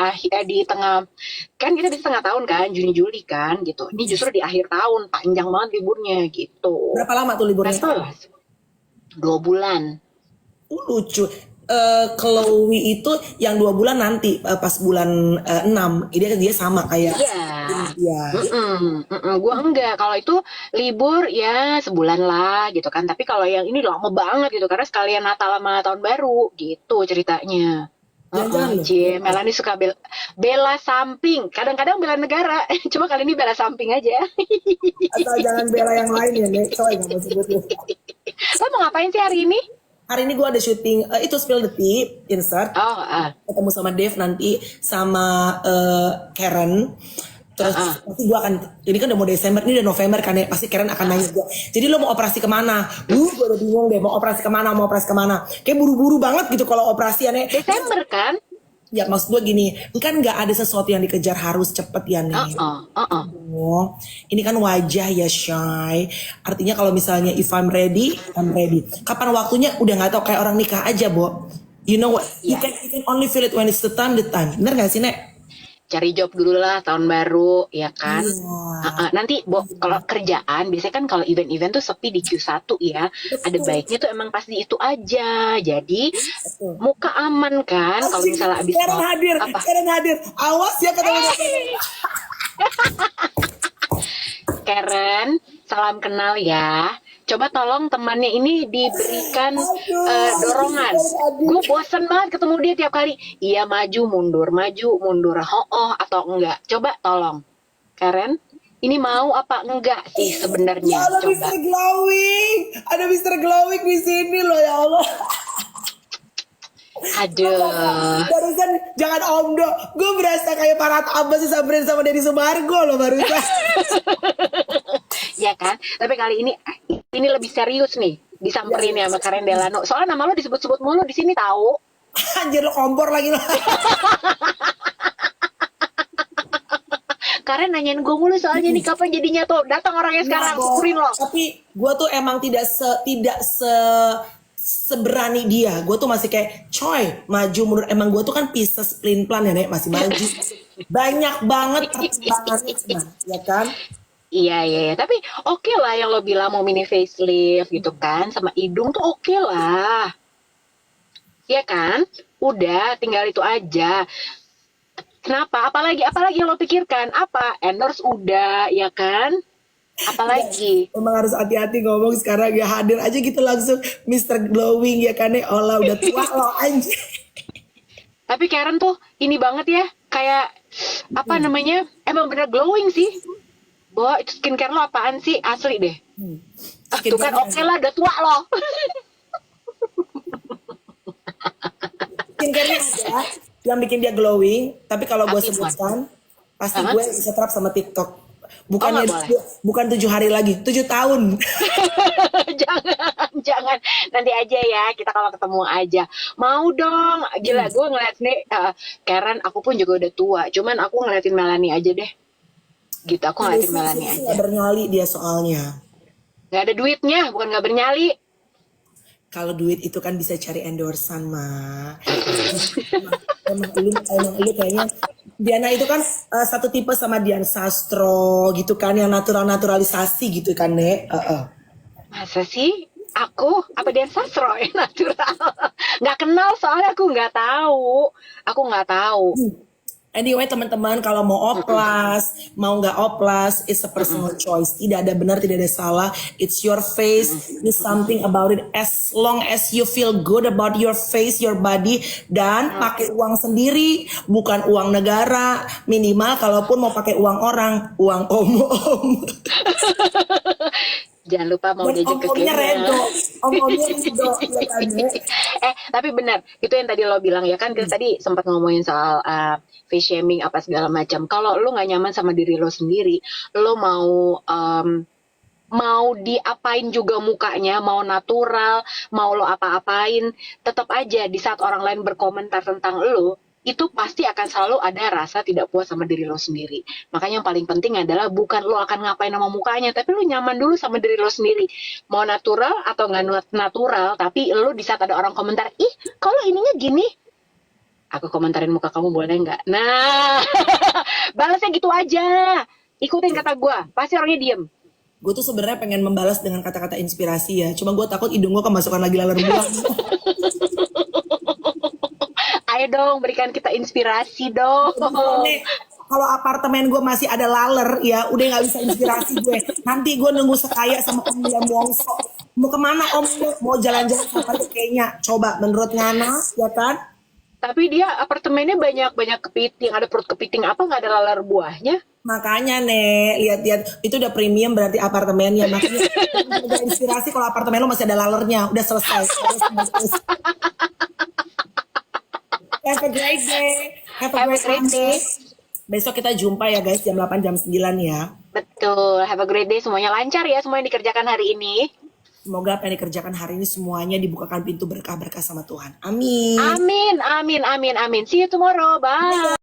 di tengah, kan kita bisa tengah tahun kan, Juni Juli kan gitu. Ini justru di akhir tahun, panjang banget liburnya gitu. Berapa lama tuh liburnya? 2 bulan. Lucu. Chloe itu yang 2 bulan nanti pas bulan 6 dia sama kayak Iya. Gue enggak. Kalau itu libur ya sebulan lah gitu kan. Tapi kalau yang ini lama banget gitu karena sekalian Natal sama Tahun Baru gitu ceritanya. Cie, Melanie suka bela samping. Kadang-kadang bela negara. Cuma kali ini bela samping aja. Atau jangan bela yang lain ya, Nek. Soalnya gak mau sebutin. Lo mau ngapain sih hari ini? Hari ini gue ada syuting itu Spill the Tea insert. Ketemu sama Dave nanti sama Karen. Terus pasti gue akan, ini kan udah mau Desember, ini udah November kan ya, pasti Karen akan nanya gue, jadi lo mau operasi kemana? Gue udah bingung deh, mau operasi kemana? Kayak buru-buru banget gitu kalau operasi ya, Nek. Desember kan? Ya maksud gue gini, kan gak ada sesuatu yang dikejar harus cepet ya, Nek. Oh, ini kan wajah ya, Shy. Artinya kalau misalnya if I'm ready, I'm ready. Kapan waktunya udah gak tau, kayak orang nikah aja, Bo. You know what? You can only feel it when it's the time. Bener gak sih, Nek? Cari job dulu lah tahun baru ya kan. Nanti kalau kerjaan biasanya kan kalau event-event tuh sepi di Q1 ya. Ada baiknya tuh emang pas di itu aja. Jadi muka aman kan kalau misalnya abis Karen hadir. Awas ya ketemu Karen, salam kenal ya. Coba tolong temannya ini diberikan dorongan. Gue bosan banget ketemu dia tiap kali. Iya maju mundur, atau enggak. Coba tolong, Karen. Ini mau apa enggak sih sebenarnya? Ada Mr. Glowing. Ada Mr. Glowing di sini loh, ya Allah. Aduh. Barusan jangan omdo. Gue berasa kayak Parat Abbas disamperin sama Deddy Sumargo loh barusan. Ya kan? Tapi kali ini lebih serius nih disamperin ya sama Karen Delano. Soalnya nama lo disebut-sebut mulu di sini tahu. Anjir lo kompor lagi lo. Karen nanyain gue mulu soalnya nih kapan jadinya tuh. Datang orangnya sekarang, syukurin lo. Tapi gue tuh emang tidak seberani dia. Gue tuh masih kayak coy maju mundur. Emang gue tuh kan Pisces plan ya, Nek, masih maju. Banyak banget pertimbangannya cuma, ya kan? Iya, iya, iya. Tapi oke lah yang lo bilang mau mini facelift gitu kan, sama hidung tuh oke lah. Iya kan? Udah, tinggal itu aja. Kenapa? Apalagi yang lo pikirkan? Apa? Endorse udah, ya kan? Apalagi? Memang harus hati-hati ngomong sekarang ya, hadir aja gitu langsung Mr. Glowing ya kan, Allah udah tua loh anjir. Tapi Karen tuh ini banget ya, kayak apa namanya? Emang bener glowing sih. Bo, itu skincare lo apaan sih? Asli deh. Tuh kan oke lah, udah tua loh. Skincare-nya ada yang bikin dia glowing, tapi kalau gue Tapi buat sebutkan pasti Hah? gue bisa terap sama TikTok. Oh Bukannya nggak boleh. bukan 7 hari lagi, 7 tahun. Jangan nanti aja ya kita kalau ketemu aja mau dong gila gue ngeliat nih Karen aku pun juga udah tua cuman aku ngeliatin Melanie aja deh gitu aku ngeliatin Melanie Nggak aja bernyali dia soalnya. nggak ada duitnya bukan nggak bernyali. Kalau duit itu kan bisa cari endorsan mah. Emang lu kayaknya Diana itu kan satu tipe sama Dian Sastro gitu kan, yang naturalisasi gitu kan, Nek. Masa sih aku apa Dian Sastro ya natural nggak kenal soalnya aku nggak tahu. Anyway teman-teman, kalau mau oplas, mau nggak oplas, it's a personal choice. Tidak ada benar, tidak ada salah. It's your face. Do something about it. As long as you feel good about your face, your body, dan pakai uang sendiri, bukan uang negara. Minimal, kalaupun mau pakai uang orang, uang om-om. Jangan lupa mau Dan diajak ke om-omnya Kenya. redo, om-omnya redo, ya kan, Nek? Tapi benar itu yang tadi lo bilang ya kan kita tadi sempat ngomongin soal face shaming apa segala macam. Kalau lo nggak nyaman sama diri lo sendiri, lo mau diapain juga mukanya, mau natural, mau lo apa-apain, tetap aja di saat orang lain berkomentar tentang lo, itu pasti akan selalu ada rasa tidak puas sama diri lo sendiri. Makanya yang paling penting adalah bukan lo akan ngapain sama mukanya, tapi lo nyaman dulu sama diri lo sendiri. Mau natural atau nggak natural, tapi lo di saat ada orang komentar, ih kalau ininya gini, aku komentarin muka kamu boleh nggak? Nah, balasnya gitu aja. Ikutin kata gue, pasti orangnya diem. Gue tuh sebenarnya pengen membalas dengan kata-kata inspirasi ya. Cuma gue takut hidung gue kemasukan lagi laler buah. Ayo dong, berikan kita inspirasi dong. Nek, kalau apartemen gue masih ada laler ya udah nggak bisa inspirasi gue. Nanti gue nunggu sekaya sama Om William Wongso. Mau kemana Om? Mau jalan-jalan apa kayaknya? Coba menurut Ngana ya kan? Tapi dia apartemennya banyak kepiting, ada perut kepiting apa nggak ada lalar buahnya? Makanya Nek, lihat-lihat itu udah premium berarti apartemennya. Makanya ada inspirasi kalau apartemen lo masih ada lalernya. Udah selesai. Have a great day. Have a Have a great great day. Besok kita jumpa ya guys jam 8 jam 9 ya. Betul, have a great day. Semuanya lancar ya, semua yang dikerjakan hari ini. Semoga apa yang dikerjakan hari ini semuanya dibukakan pintu berkah-berkah sama Tuhan. Amin. Amin, amin, amin, amin. See you tomorrow. Bye.